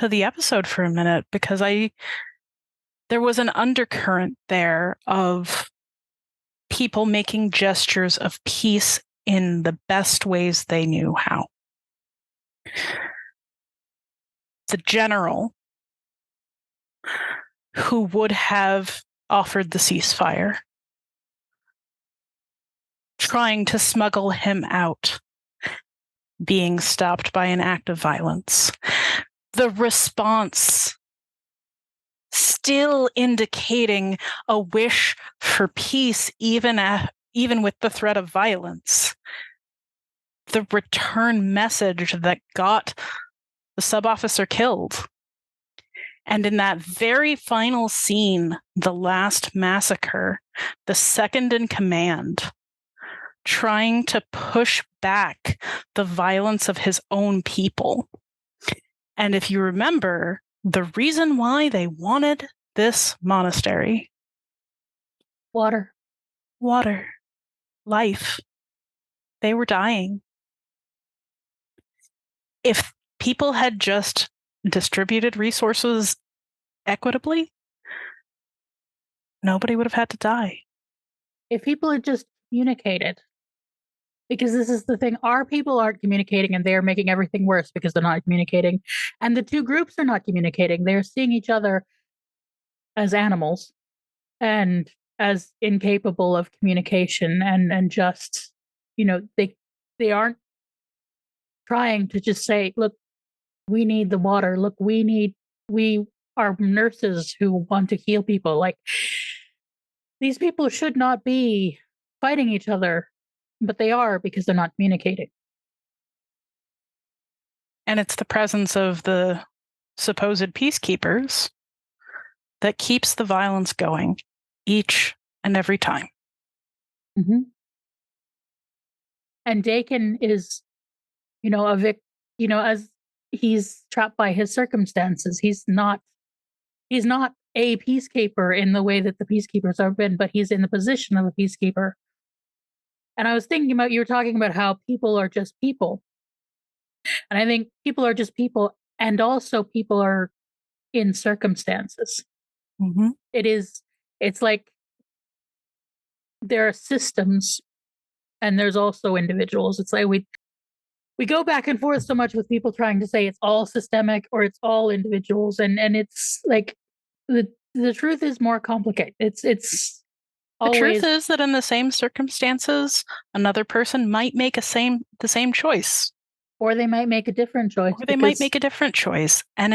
the episode for a minute, because there was an undercurrent there of people making gestures of peace in the best ways they knew how. The general who would have offered the ceasefire, trying to smuggle him out, being stopped by an act of violence. The response still indicating a wish for peace, even with the threat of violence. The return message that got the sub-officer killed. And in that very final scene, the last massacre, the second in command, trying to push back the violence of his own people. And if you remember, the reason why they wanted this monastery: Water, life. They were dying. If people had just distributed resources equitably, nobody would have had to die. If people had just communicated, because this is the thing, our people aren't communicating and they're making everything worse because they're not communicating. And the two groups are not communicating. They're seeing each other as animals and as incapable of communication, and just, they aren't trying to just say, look, we need the water. Look, we are nurses who want to heal people. Like, these people should not be fighting each other, but they are, because they're not communicating. And it's the presence of the supposed peacekeepers that keeps the violence going each and every time. Mm-hmm. And Dakin is, as he's trapped by his circumstances. He's not a peacekeeper in the way that the peacekeepers have been, but he's in the position of a peacekeeper. And I was thinking about, you were talking about how people are just people. And I think people are just people, and also people are in circumstances. Mm-hmm. It's like there are systems and there's also individuals. It's like we go back and forth so much with people trying to say it's all systemic or it's all individuals, and it's like the truth is more complicated. It's always, the truth is that in the same circumstances, another person might make the same choice, or they might make a different choice. And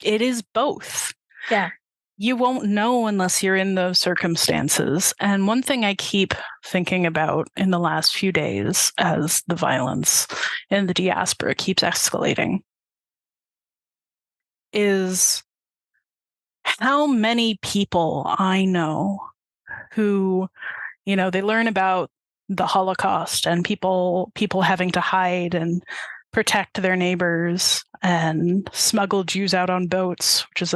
it is both. Yeah. You won't know unless you're in those circumstances. And one thing I keep thinking about in the last few days, as the violence in the diaspora keeps escalating, is how many people I know who, they learn about the Holocaust and people having to hide and protect their neighbors and smuggle Jews out on boats, which is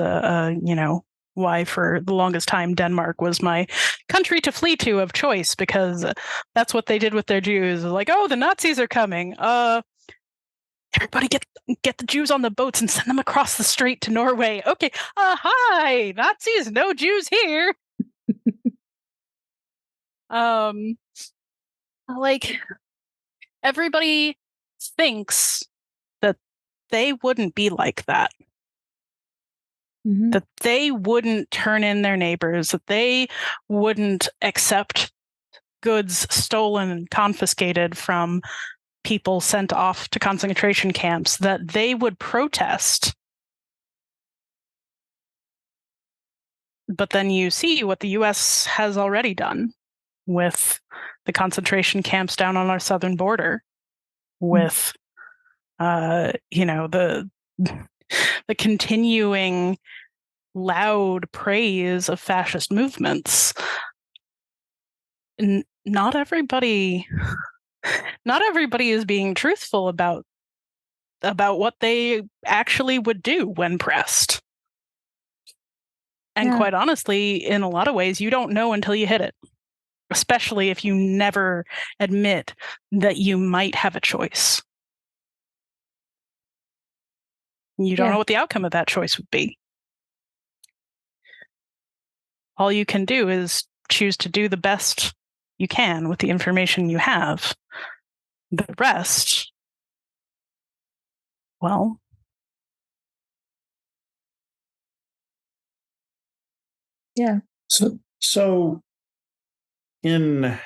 why for the longest time Denmark was my country to flee to of choice, because that's what they did with their Jews. Like, oh, the Nazis are coming. Everybody get the Jews on the boats and send them across the strait to Norway. Okay. Hi, Nazis, no Jews here. Like, everybody thinks that they wouldn't be like that. Mm-hmm. That they wouldn't turn in their neighbors, that they wouldn't accept goods stolen and confiscated from people sent off to concentration camps, that they would protest. But then you see what the US has already done with the concentration camps down on our southern border, with the continuing loud praise of fascist movements. Not everybody Not everybody is being truthful about what they actually would do when pressed. And quite honestly, in a lot of ways, you don't know until you hit it, especially if you never admit that you might have a choice. You don't know what the outcome of that choice would be. All you can do is choose to do the best you can with the information you have. The rest, well. Yeah. So in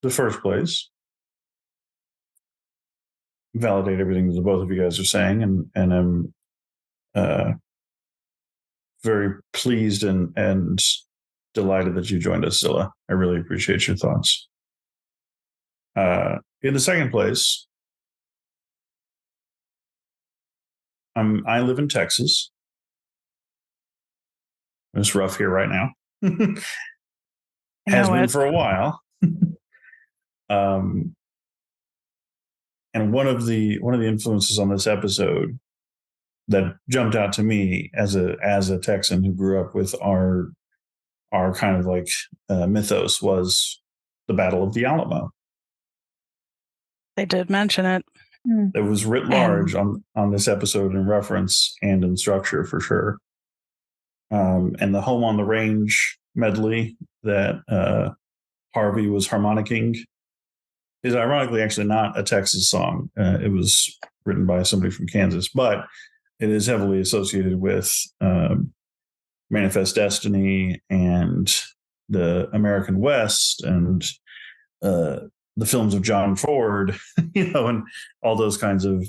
the first place, validate everything that the both of you guys are saying, and I'm very pleased and delighted that you joined us, Zylla. I really appreciate your thoughts. In the second place, I live in Texas. It's rough here right now. Has been for a while. And one of the influences on this episode that jumped out to me as a Texan who grew up with our kind of like mythos was the Battle of the Alamo. They did mention it. It was writ large on this episode in reference and in structure for sure. And the Home on the Range medley that Harvey was harmonicking is ironically actually not a Texas song. It was written by somebody from Kansas, but it is heavily associated with Manifest Destiny and the American West and the films of John Ford, and all those kinds of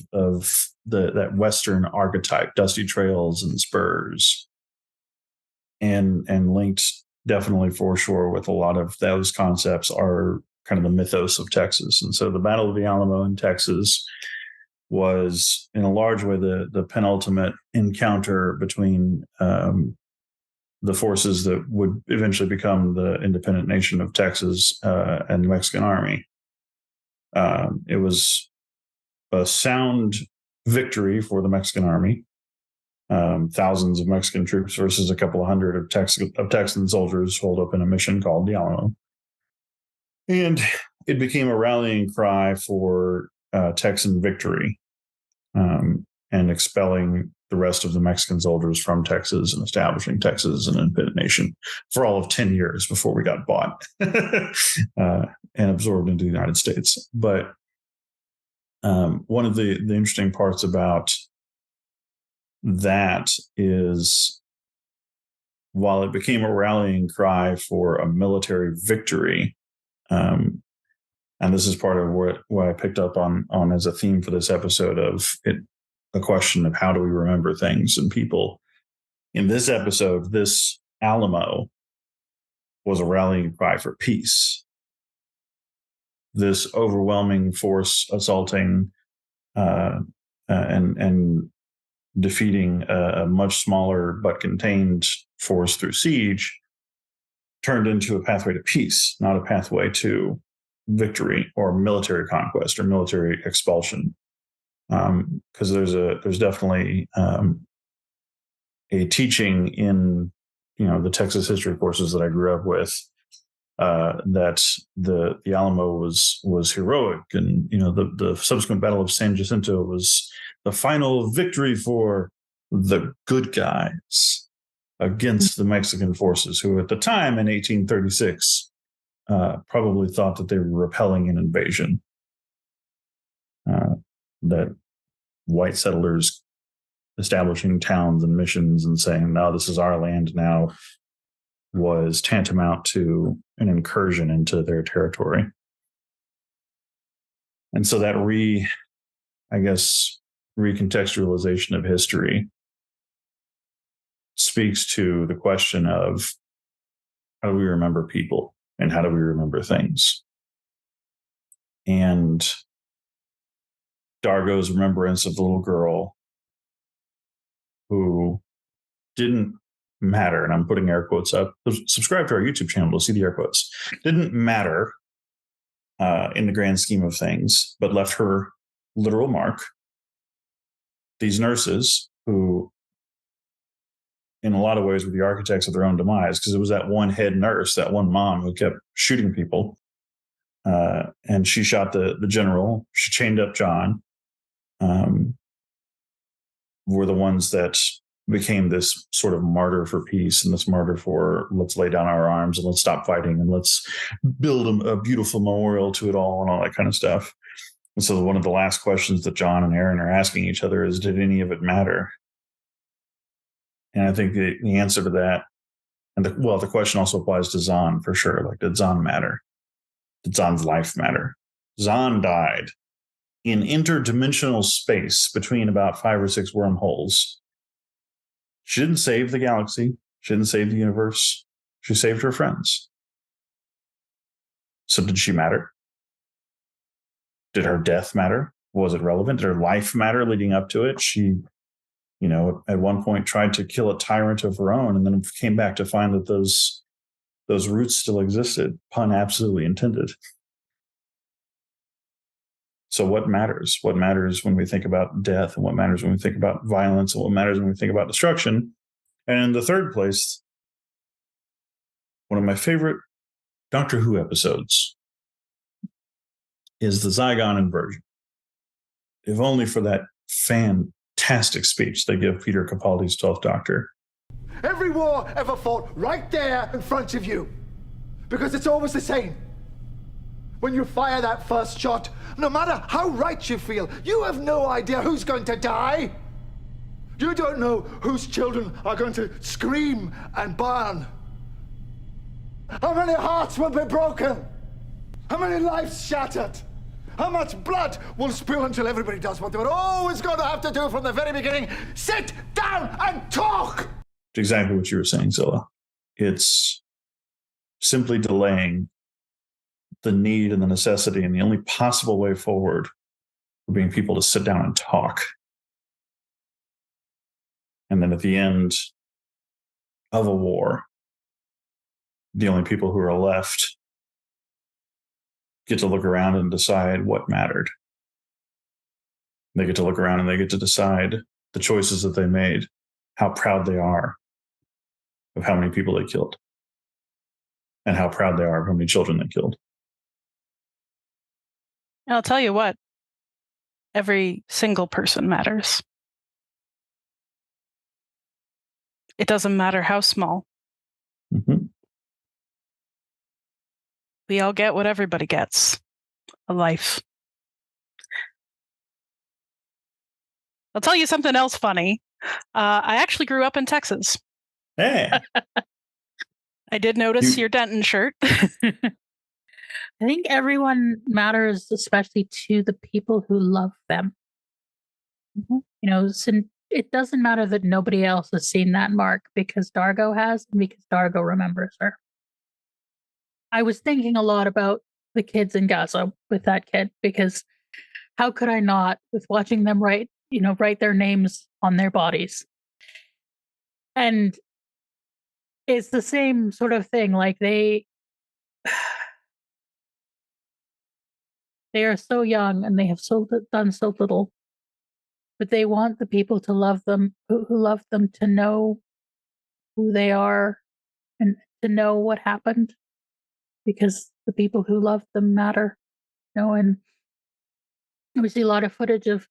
that Western archetype, dusty trails and spurs, and linked definitely for sure with a lot of those concepts are kind of the mythos of Texas. And so the Battle of the Alamo in Texas was in a large way the penultimate encounter between the forces that would eventually become the independent nation of Texas and the Mexican army. It was a sound victory for the Mexican army. Thousands of Mexican troops versus a couple of hundred of Texan soldiers holed up in a mission called the Alamo. And it became a rallying cry for Texan victory and expelling the rest of the Mexican soldiers from Texas and establishing Texas as an independent nation for all of 10 years before we got bought and absorbed into the United States. But one of the interesting parts about that is while it became a rallying cry for a military victory, and this is part of what I picked up on as a theme for this episode of it, a question of how do we remember things and people. In this episode, this Alamo was a rallying cry for peace. This overwhelming force assaulting and defeating a much smaller but contained force through siege turned into a pathway to peace, not a pathway to victory or military conquest or military expulsion. Because there's definitely a teaching in the Texas history courses that I grew up with that the Alamo was heroic, and the subsequent Battle of San Jacinto was the final victory for the good guys against the Mexican forces, who at the time in 1836 probably thought that they were repelling an invasion. That white settlers establishing towns and missions and saying, no, this is our land now, was tantamount to an incursion into their territory. And so that recontextualization of history speaks to the question of how do we remember people and how do we remember things? And Dargo's remembrance of the little girl who didn't matter, and I'm putting air quotes up. Subscribe to our YouTube channel to see the air quotes. Didn't matter in the grand scheme of things, but left her literal mark. These nurses who, in a lot of ways, were the architects of their own demise, because it was that one head nurse, that one mom, who kept shooting people. And she shot the general. She chained up John. Were the ones that became this sort of martyr for peace, and this martyr for let's lay down our arms and let's stop fighting and let's build a beautiful memorial to it all and all that kind of stuff. And so one of the last questions that John and Aaron are asking each other is, did any of it matter? And I think the answer to that, and the question also applies to Zahn for sure. Like, did Zahn matter? Did Zahn's life matter? Zahn died in interdimensional space between about 5 or 6 wormholes. She didn't save the galaxy. She didn't save the universe. She saved her friends. So did she matter? Did her death matter? Was it relevant? Did her life matter leading up to it? She, at one point tried to kill a tyrant of her own, and then came back to find that those roots still existed. Pun absolutely intended. So what matters? What matters when we think about death, and what matters when we think about violence, and what matters when we think about destruction? And in the third place, one of my favorite Doctor Who episodes is the Zygon inversion. If only for that fantastic speech they give Peter Capaldi's 12th Doctor. Every war ever fought right there in front of you. Because it's always the same. When you fire that first shot, no matter how right you feel, you have no idea who's going to die. You don't know whose children are going to scream and burn. How many hearts will be broken? How many lives shattered? How much blood will spill until everybody does what they were always going to have to do from the very beginning? Sit down and talk! Exactly what you were saying, Zylla. It's simply delaying the need and the necessity and the only possible way forward for being people to sit down and talk. And then at the end of a war, the only people who are left get to look around and decide what mattered. They get to look around and they get to decide the choices that they made, how proud they are of how many people they killed, and how proud they are of how many children they killed. I'll tell you what, every single person matters. It doesn't matter how small. Mm-hmm. We all get what everybody gets, a life. I'll tell you something else funny. I actually grew up in Texas. Hey. I did notice your Denton shirt. I think everyone matters, especially to the people who love them. Mm-hmm. It doesn't matter that nobody else has seen that mark, because Dargo has, and because Dargo remembers her. I was thinking a lot about the kids in Gaza with that kid, because how could I not, with watching them write their names on their bodies? And it's the same sort of thing. Like they are so young and they have done so little, but they want the people to love them, who love them, to know who they are and to know what happened, because the people who love them matter. And we see a lot of footage of,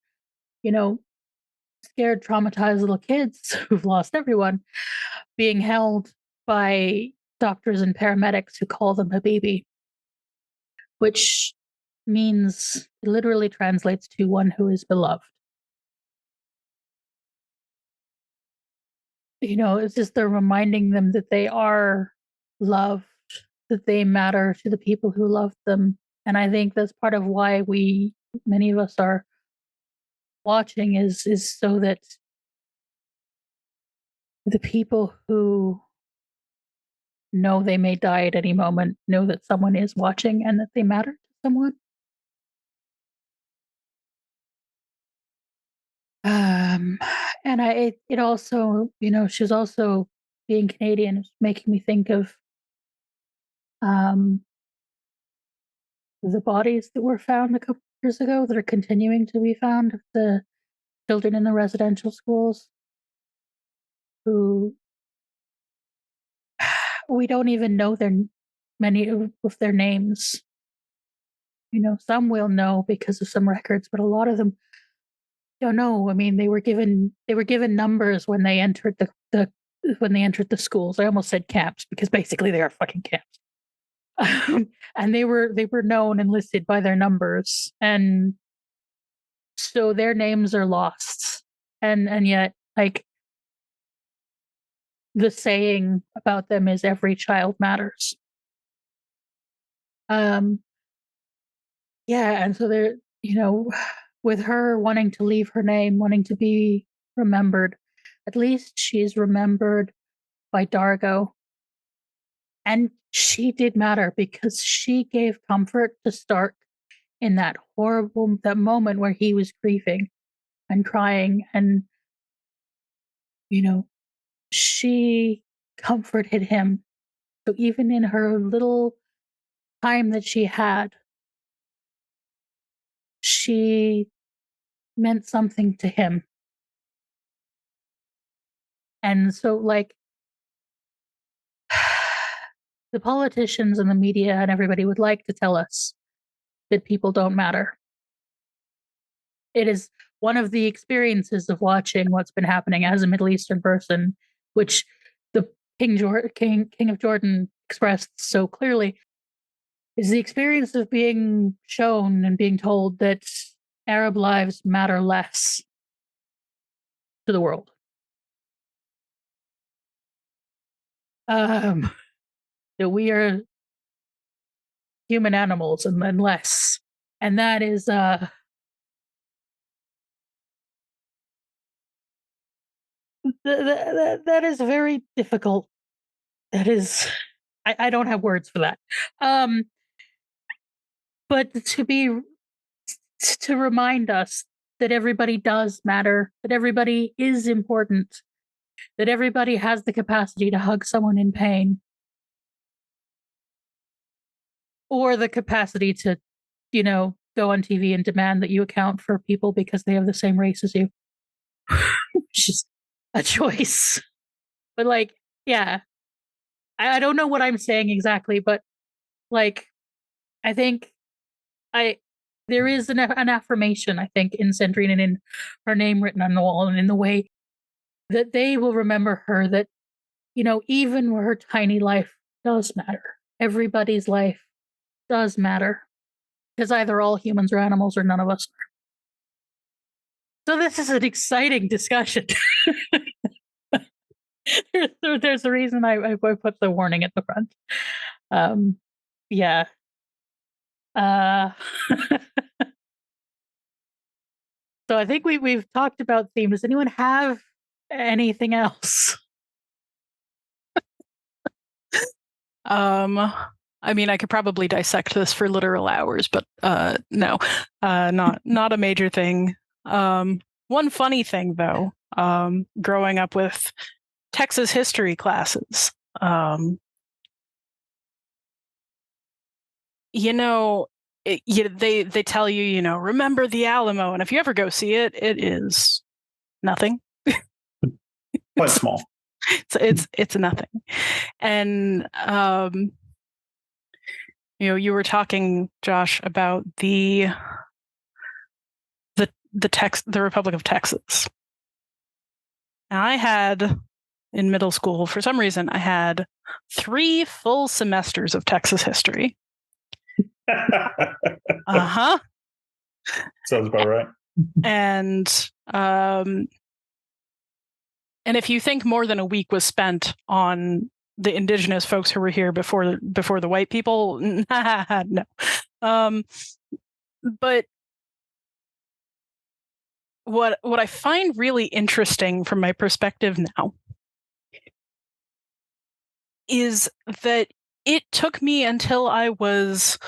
scared, traumatized little kids who've lost everyone being held by doctors and paramedics who call them a baby, which means, literally translates to one who is beloved. It's just they're reminding them that they are loved, that they matter to the people who love them. And I think that's part of why many of us are watching, is so that the people who know they may die at any moment know that someone is watching and that they matter to someone. And it also, she's also, being Canadian, is making me think of the bodies that were found a couple years ago that are continuing to be found of the children in the residential schools who we don't even know many of their names. Some will know because of some records, but a lot of them don't know. I mean, they were given numbers when they entered the schools. I almost said camps because basically they are fucking camps. And they were known and listed by their numbers, and so their names are lost. And yet, like, the saying about them is every child matters. Yeah, and so they're, with her wanting to leave her name, wanting to be remembered, at least she's remembered by Dargo. And she did matter because she gave comfort to Stark in that moment where he was grieving and crying, and she comforted him. So even in her little time that she had, she meant something to him. And so, like, the politicians and the media and everybody would like to tell us that people don't matter. It is one of the experiences of watching what's been happening as a Middle Eastern person, which the King of Jordan expressed so clearly, is the experience of being shown and being told that Arab lives matter less to the world. That we are human animals and then less. And that is that is very difficult. That is, I don't have words for that. But to remind us that everybody does matter, that everybody is important, that everybody has the capacity to hug someone in pain, or the capacity to, go on TV and demand that you account for people because they have the same race as you. It's just a choice. But, like, yeah, I don't know what I'm saying exactly, but, like, I think there is an affirmation, I think, in Sandrine and in her name written on the wall and in the way that they will remember her, that, even where her tiny life does matter, everybody's life does matter, because either all humans are animals or none of us are. So this is an exciting discussion. There's a reason I put the warning at the front. Yeah. So I think we've talked about themes. Does anyone have anything else? I mean, I could probably dissect this for literal hours, but no, not a major thing. One funny thing, though, growing up with Texas history classes, they tell you, remember the Alamo, and if you ever go see it, it is nothing. Quite small. It's nothing. And you were talking, Josh, about the Republic of Texas. And I had, in middle school, for some reason, I had 3 full semesters of Texas history. Uh-huh. Sounds about right. And if you think more than a week was spent on the indigenous folks who were here before the white people, no. But what I find really interesting from my perspective now is that it took me until I was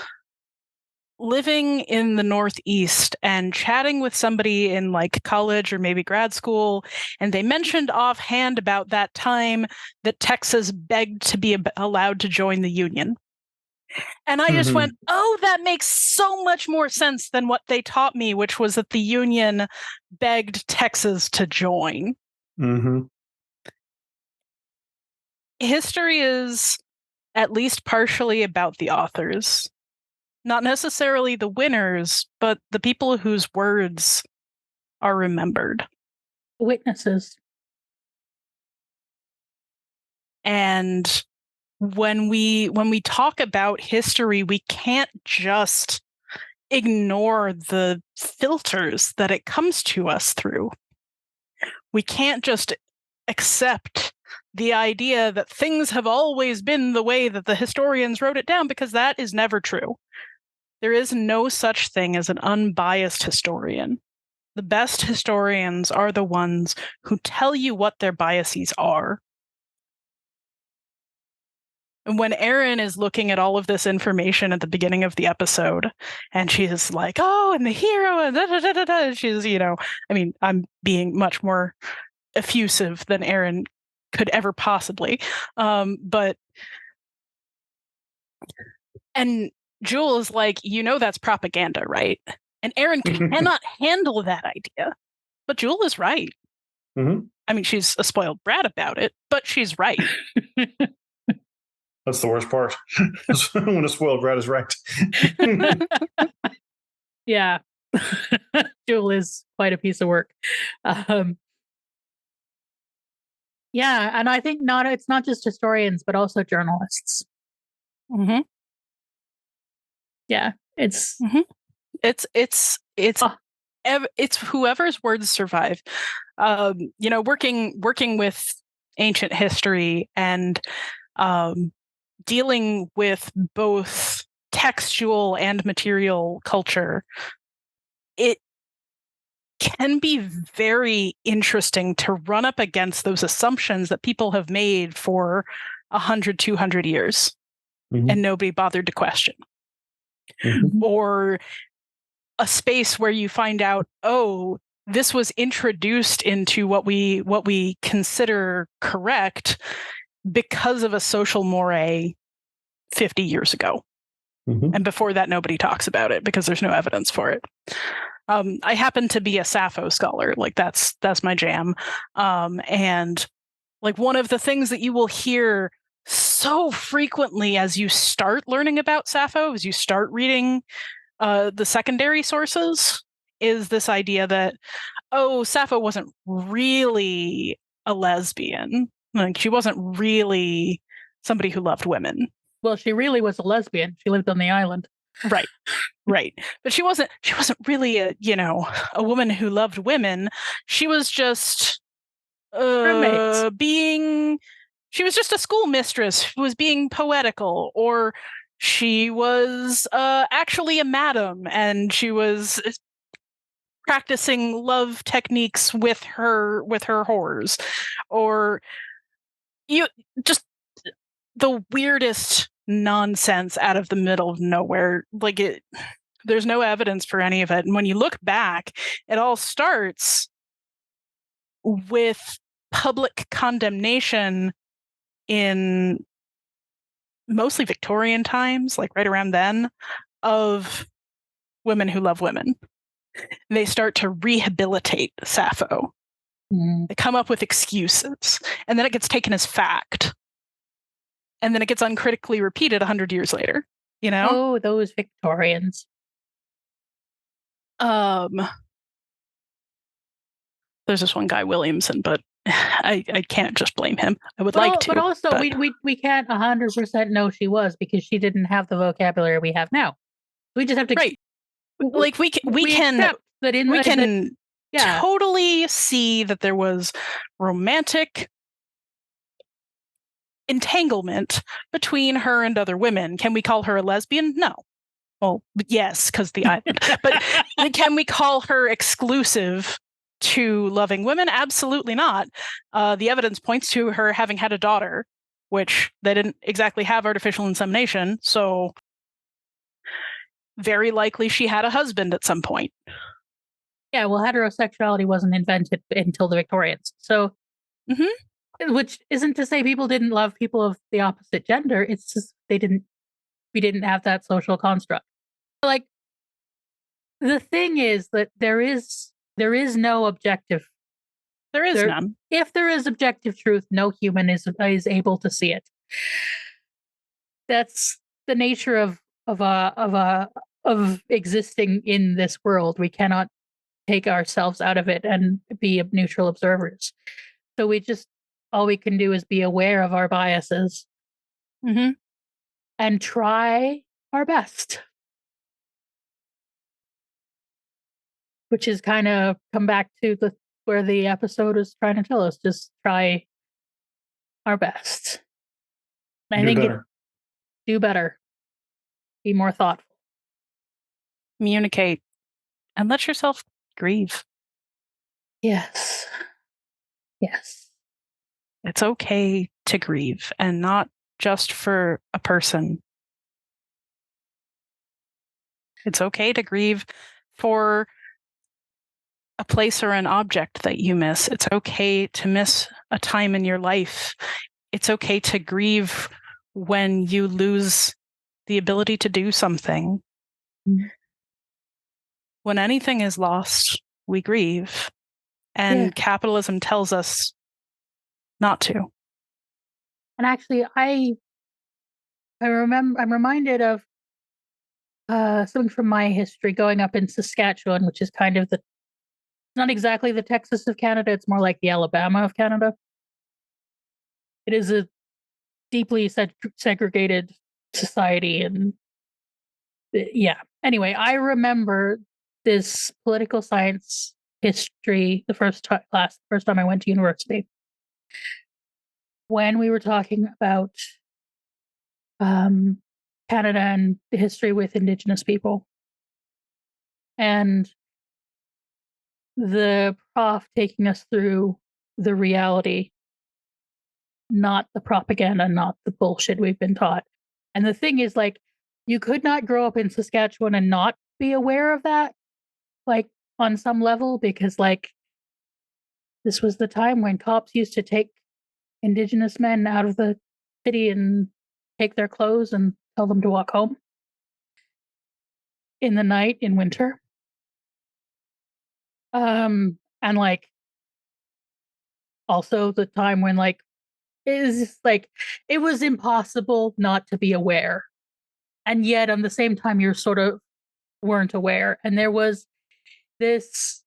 living in the Northeast and chatting with somebody in, like, college or maybe grad school, and they mentioned offhand about that time that Texas begged to be allowed to join the Union. And I just went, oh, that makes so much more sense than what they taught me, which was that the Union begged Texas to join. History is at least partially about the authors. Not necessarily the winners, but the people whose words are remembered. Witnesses. And when we talk about history, we can't just ignore the filters that it comes to us through. We can't just accept the idea that things have always been the way that the historians wrote it down, because that is never true. There is no such thing as an unbiased historian. The best historians are the ones who tell you what their biases are. And when Erin is looking at all of this information at the beginning of the episode, and she's like, oh, and the hero, and da da da da da, she's, I mean, I'm being much more effusive than Erin could ever possibly. And Jewel is like, that's propaganda, right? And Erin cannot handle that idea. But Jewel is right. I mean, she's a spoiled brat about it, but she's right. That's the worst part. When a spoiled brat is right. Yeah. Jewel is quite a piece of work. Yeah, and I think it's not just historians, but also journalists. Yeah, it's it's whoever's words survive. Working with ancient history and dealing with both textual and material culture, it can be very interesting to run up against those assumptions that people have made for 100, 200 years and nobody bothered to question. Or a space where you find out, oh, this was introduced into what we consider correct because of a social moray 50 years ago. And before that, nobody talks about it because there's no evidence for it. I happen to be a Sappho scholar. Like that's my jam. And like one of the things that you will hear so frequently as you start learning about Sappho, as you start reading the secondary sources, is this idea that, oh, Sappho wasn't really a lesbian. Like she wasn't really somebody who loved women. Well, she really was a lesbian. She lived on the island. Right. But she wasn't really a woman who loved women. She was just she was just a schoolmistress who was being poetical, or she was actually a madam and she was practicing love techniques with her whores, or just the weirdest nonsense out of the middle of nowhere. Like there's no evidence for any of it. And when you look back, it all starts with public condemnation in mostly Victorian times, like right around then, of women who love women. They start to rehabilitate Sappho. They come up with excuses, and then it gets taken as fact. And then it gets uncritically repeated 100 years later, Oh, those Victorians. There's this one guy, Williamson, but I can't just blame him. I would like to. But also, we can't 100% know she was, because she didn't have the vocabulary we have now. We just have to... Right. Like we can totally see that there was romantic entanglement between her and other women. Can we call her a lesbian? No. Well, yes, because the island. But can we call her exclusive to loving women? Absolutely not. The evidence points to her having had a daughter, which they didn't exactly have artificial insemination. So very likely she had a husband at some point. Yeah, well, heterosexuality wasn't invented until the Victorians. So, which isn't to say people didn't love people of the opposite gender. It's just they didn't we didn't have that social construct. Like, the thing is that there is no objective. There is none. If there is objective truth, no human is able to see it. That's the nature of existing in this world. We cannot take ourselves out of it and be neutral observers. So all we can do is be aware of our biases and try our best. Which is kind of come back to where the episode is trying to tell us, just try our best. And I think do better. Be more thoughtful. Communicate. And let yourself grieve. Yes. Yes. It's okay to grieve, and not just for a person. It's okay to grieve for a place or an object that you miss. It's okay to miss a time in your life. It's okay to grieve when you lose the ability to do something. Mm-hmm. When anything is lost, we grieve. And capitalism tells us not to. And actually, I'm reminded of something from my history growing up in Saskatchewan, which is kind of not exactly the Texas of Canada. It's more like the Alabama of Canada. It is a deeply segregated society. And anyway, I remember this political science history the first time I went to university, when we were talking about Canada and the history with Indigenous people. And the prof taking us through the reality, not the propaganda, not the bullshit we've been taught. And the thing is, like, you could not grow up in Saskatchewan and not be aware of that, like, on some level, because, like, this was the time when cops used to take Indigenous men out of the city and take their clothes and tell them to walk home in the night in winter. And, like, also the time when, like, it was impossible not to be aware. And yet, on the same time, you're sort of weren't aware. And it was this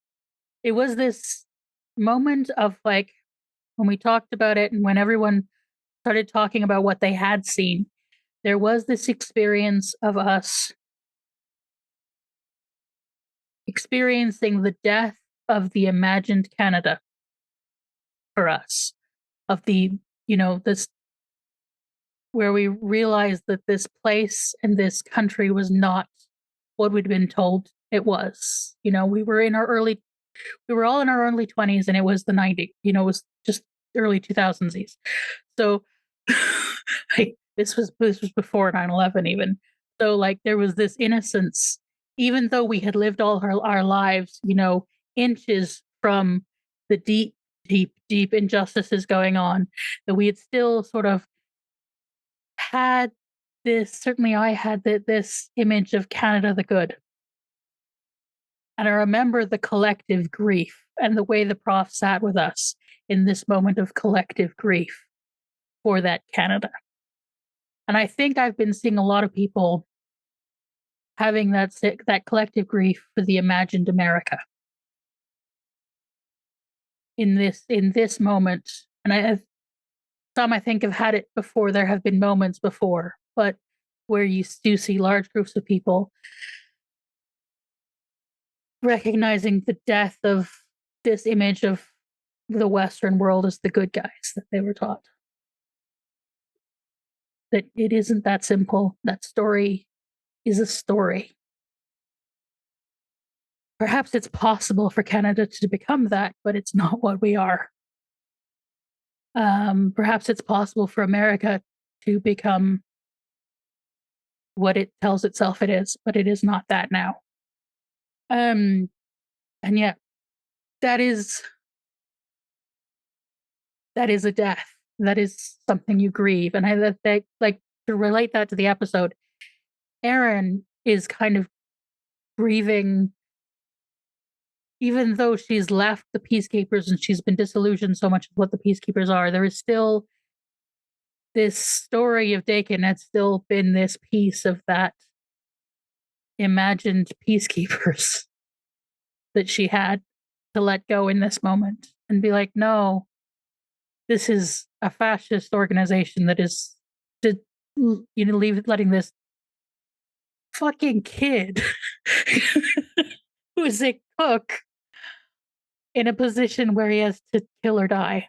moment of, like, when we talked about it and when everyone started talking about what they had seen, there was this experience of us experiencing the death of the imagined Canada for us, of the, this, where we realized that this place and this country was not what we'd been told it was. We were all in our early 20s, and it was the 90s, it was just early 2000s. So this was before 9/11 even. So, like, there was this innocence, even though we had lived all our lives, inches from the deep, deep, deep injustices going on, that we had still sort of had this, certainly I had this image of Canada the good. And I remember the collective grief and the way the prof sat with us in this moment of collective grief for that Canada. And I think I've been seeing a lot of people having that collective grief for the imagined America in this moment. And I think have had it before. There have been moments before, but where you do see large groups of people recognizing the death of this image of the Western world as the good guys that they were taught. That it isn't that simple. That story is a story. Perhaps it's possible for Canada to become that, but it's not what we are. Perhaps it's possible for America to become what it tells itself it is, but it is not that now. And yet, that is a death. That is something you grieve. And I like to relate that to the episode. Erin is kind of grieving, even though she's left the Peacekeepers and she's been disillusioned so much of what the Peacekeepers are. There is still this story of Dakin had still been this piece of that imagined Peacekeepers that she had to let go in this moment and be like, no, this is a fascist organization that is, letting this fucking kid who is a cook in a position where he has to kill or die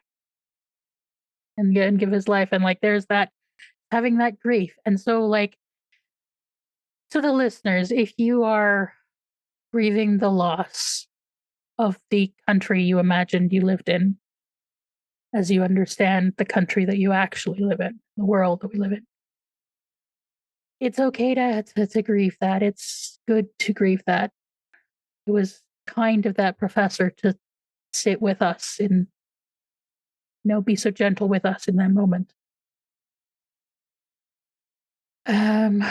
and give his life. And like, there's that, having that grief. And so, like, to the listeners, if you are grieving the loss of the country you imagined you lived in, as you understand the country that you actually live in, the world that we live in, it's okay to grieve that. It's good to grieve that. It was kind of that professor to sit with us and, be so gentle with us in that moment. And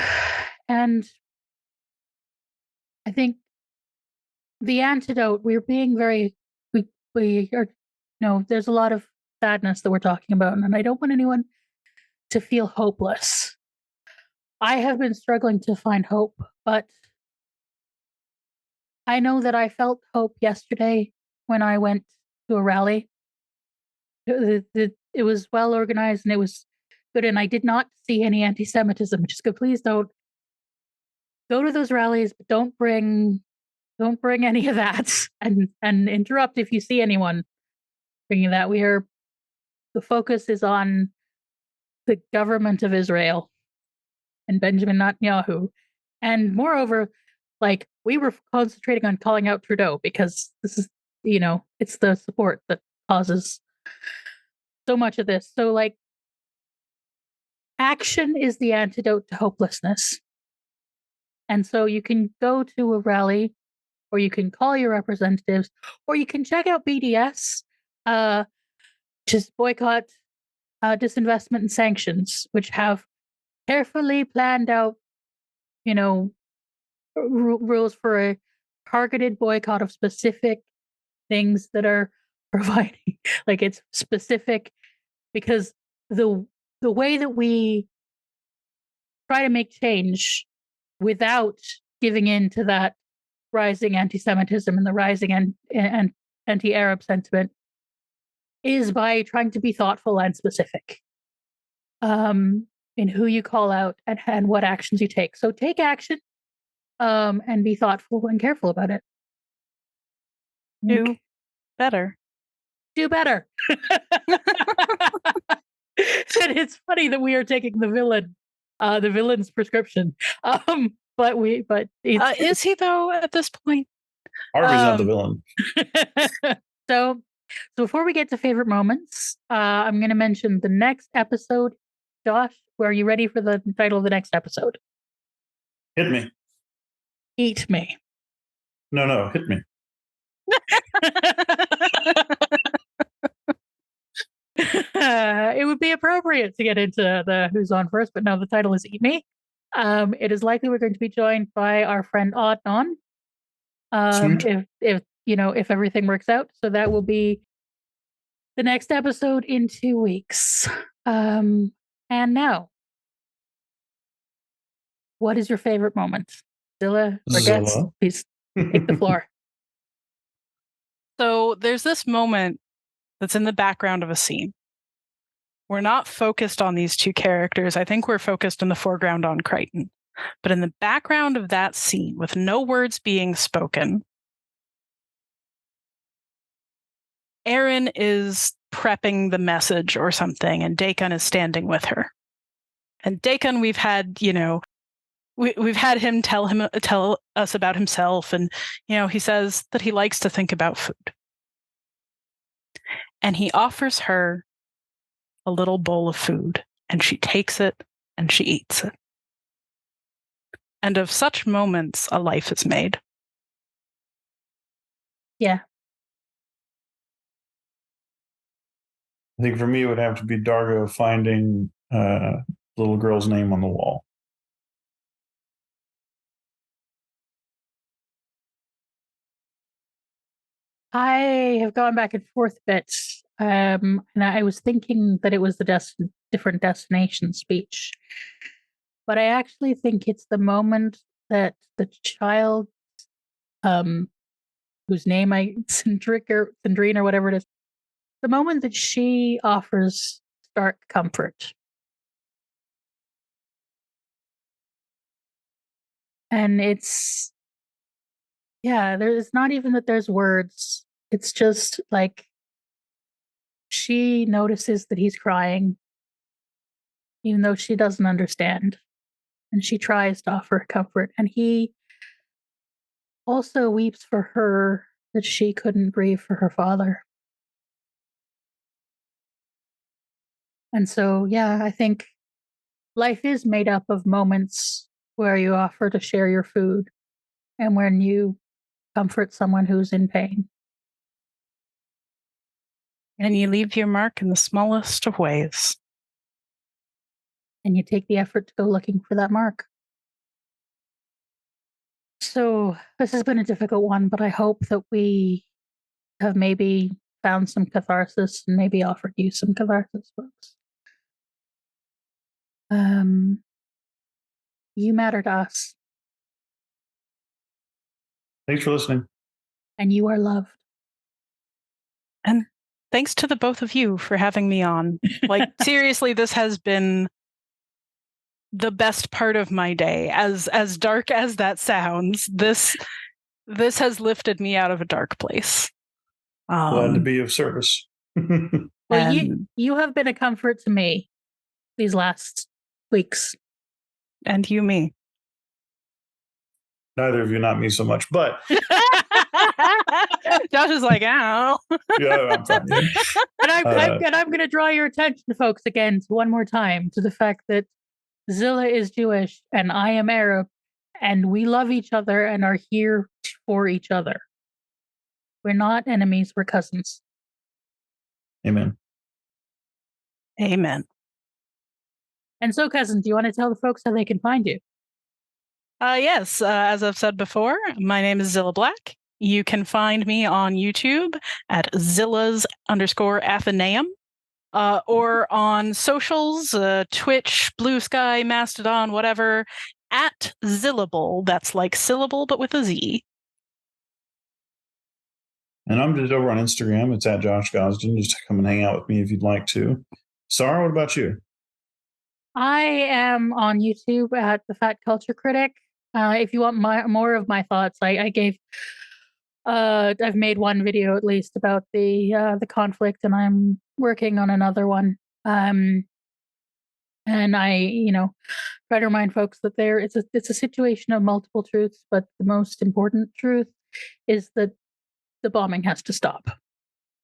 I think the antidote, we're being very, we are, there's a lot of sadness that we're talking about, and I don't want anyone to feel hopeless. I have been struggling to find hope, but I know that I felt hope yesterday when I went to a rally. It was well organized and it was good, and I did not see any anti-Semitism, which is good. Please don't go to those rallies, but don't bring any of that and interrupt if you see anyone bringing that. The focus is on the government of Israel and Benjamin Netanyahu. And moreover, like, we were concentrating on calling out Trudeau because this is, it's the support that causes so much of this. So, like, action is the antidote to hopelessness. And so you can go to a rally, or you can call your representatives, or you can check out BDS, just boycott, disinvestment and sanctions, which have carefully planned out, rules for a targeted boycott of specific things that are providing, like, it's specific, because the way that we try to make change without giving in to that rising anti-Semitism and the rising and anti-Arab sentiment is by trying to be thoughtful and specific in who you call out and what actions you take. So take action and be thoughtful and careful about it. Do better. Do better. And it's funny that we are taking the villain's prescription. But is he though at this point? Harvey's not the villain. So before we get to favorite moments, I'm going to mention the next episode. Josh, are you ready for the title of the next episode? Hit me. Eat me. No, hit me. It would be appropriate to get into the who's on first, but no, the title is Eat Me. It is likely we're going to be joined by our friend Adnan. If everything works out. So that will be the next episode in 2 weeks. And now, what is your favorite moment? Zylla, please take the floor. So there's this moment that's in the background of a scene. We're not focused on these two characters. I think we're focused in the foreground on Crichton. But in the background of that scene, with no words being spoken, Erin is prepping the message or something, and Dakin is standing with her. And Dakin, we've had him tell us about himself, and he says that he likes to think about food. And he offers her a little bowl of food, and she takes it and she eats it. And of such moments, a life is made. Yeah. I think for me, it would have to be Dargo finding little girl's name on the wall. I have gone back and forth a bit. And I was thinking that it was the different destination speech. But I actually think it's the moment that the child, whose name Sandrine or whatever it is, the moment that she offers Stark comfort. And it's, there's not even that there's words. It's just like she notices that he's crying, even though she doesn't understand. And she tries to offer comfort. And he also weeps for her that she couldn't grieve for her father. And so, I think life is made up of moments where you offer to share your food and when you comfort someone who's in pain. And you leave your mark in the smallest of ways. And you take the effort to go looking for that mark. So this has been a difficult one, but I hope that we have maybe found some catharsis and maybe offered you some catharsis, folks. You matter to us. Thanks for listening. And you are loved. And thanks to the both of you for having me on. Like, seriously, this has been the best part of my day. As dark as that sounds, this has lifted me out of a dark place. Glad to be of service. Well, you have been a comfort to me these last weeks. And you me. Neither of you, not me so much, but Josh is like, ow. Yeah, I'm fine. And I'm going to draw your attention, folks, again, one more time, to the fact that Zylla is Jewish and I am Arab, and we love each other and are here for each other. We're not enemies, we're cousins. Amen. Amen. And so, cousin, do you want to tell the folks how they can find you? Yes, as I've said before, my name is Zylla Black. You can find me on YouTube at Zillas_Athenaeum, or on socials, Twitch, Blue Sky, Mastodon, whatever, at Zillable. That's like syllable, but with a Z. And I'm just over on Instagram. It's at Josh Gosdin. Just come and hang out with me if you'd like to. Sara, what about you? I am on YouTube at the Fat Culture Critic. If you want more of my thoughts, I've made one video at least about the conflict, and I'm working on another one. And I, try to remind folks that it's a situation of multiple truths, but the most important truth is that the bombing has to stop,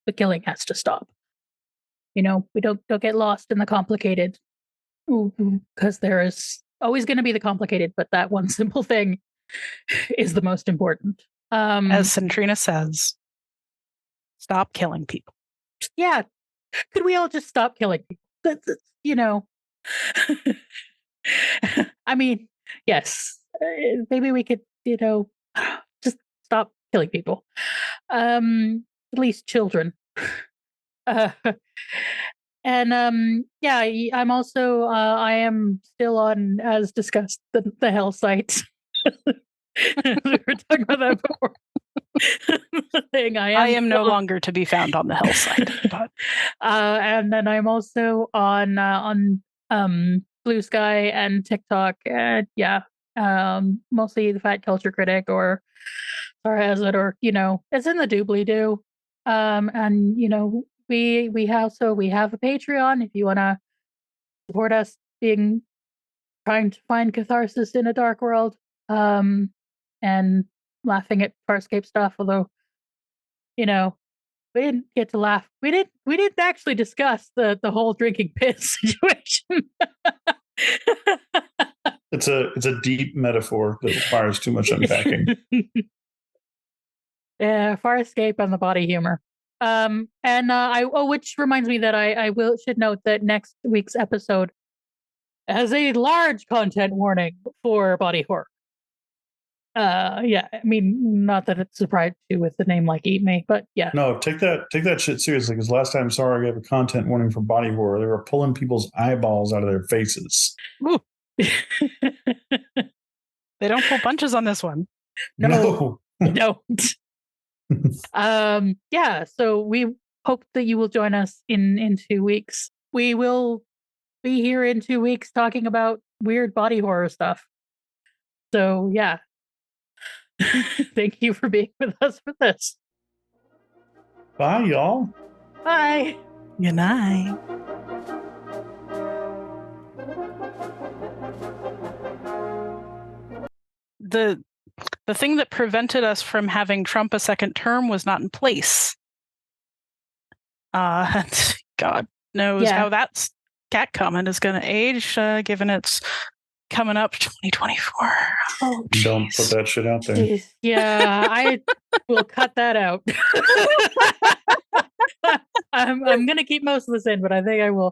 the killing has to stop. We don't get lost in the complicated, because there is always going to be the complicated, but that one simple thing is the most important. As Sandrina says, stop killing people. Yeah. Could we all just stop killing people? I mean, yes. Maybe we could, just stop killing people. At least children. And I'm also I am still on, as discussed, the hell site. We were talking about that before. I am no longer to be found on the hell site. But. And then I'm also on Blue Sky and TikTok. Mostly the Fat Culture Critic or Sara Ezzat, or it's in the doobly doo. And we have a Patreon if you want to support us trying to find catharsis in a dark world, and laughing at Farscape stuff. Although, we didn't get to laugh. We didn't actually discuss the whole drinking piss situation. It's a deep metaphor that requires too much unpacking. Yeah, Farscape and the body humor. Which reminds me that I should note that next week's episode has a large content warning for body horror. Yeah, I mean, not that it surprised you with the name like Eat Me, but yeah. No, take that shit seriously. Because last time Sara gave a content warning for body horror, they were pulling people's eyeballs out of their faces. Ooh. They don't pull punches on this one. No. Don't. Yeah, so we hope that you will join us in 2 weeks. We will be here in 2 weeks talking about weird body horror stuff. So yeah. Thank you for being with us for this. Bye, y'all. Bye. Good night. The thing that prevented us from having Trump a second term was not in place. And God knows how that cat comment is going to age, given it's coming up 2024. Oh, geez. Don't put that shit out there. Jeez. Yeah, I will cut that out. I'm going to keep most of this in, but I think I will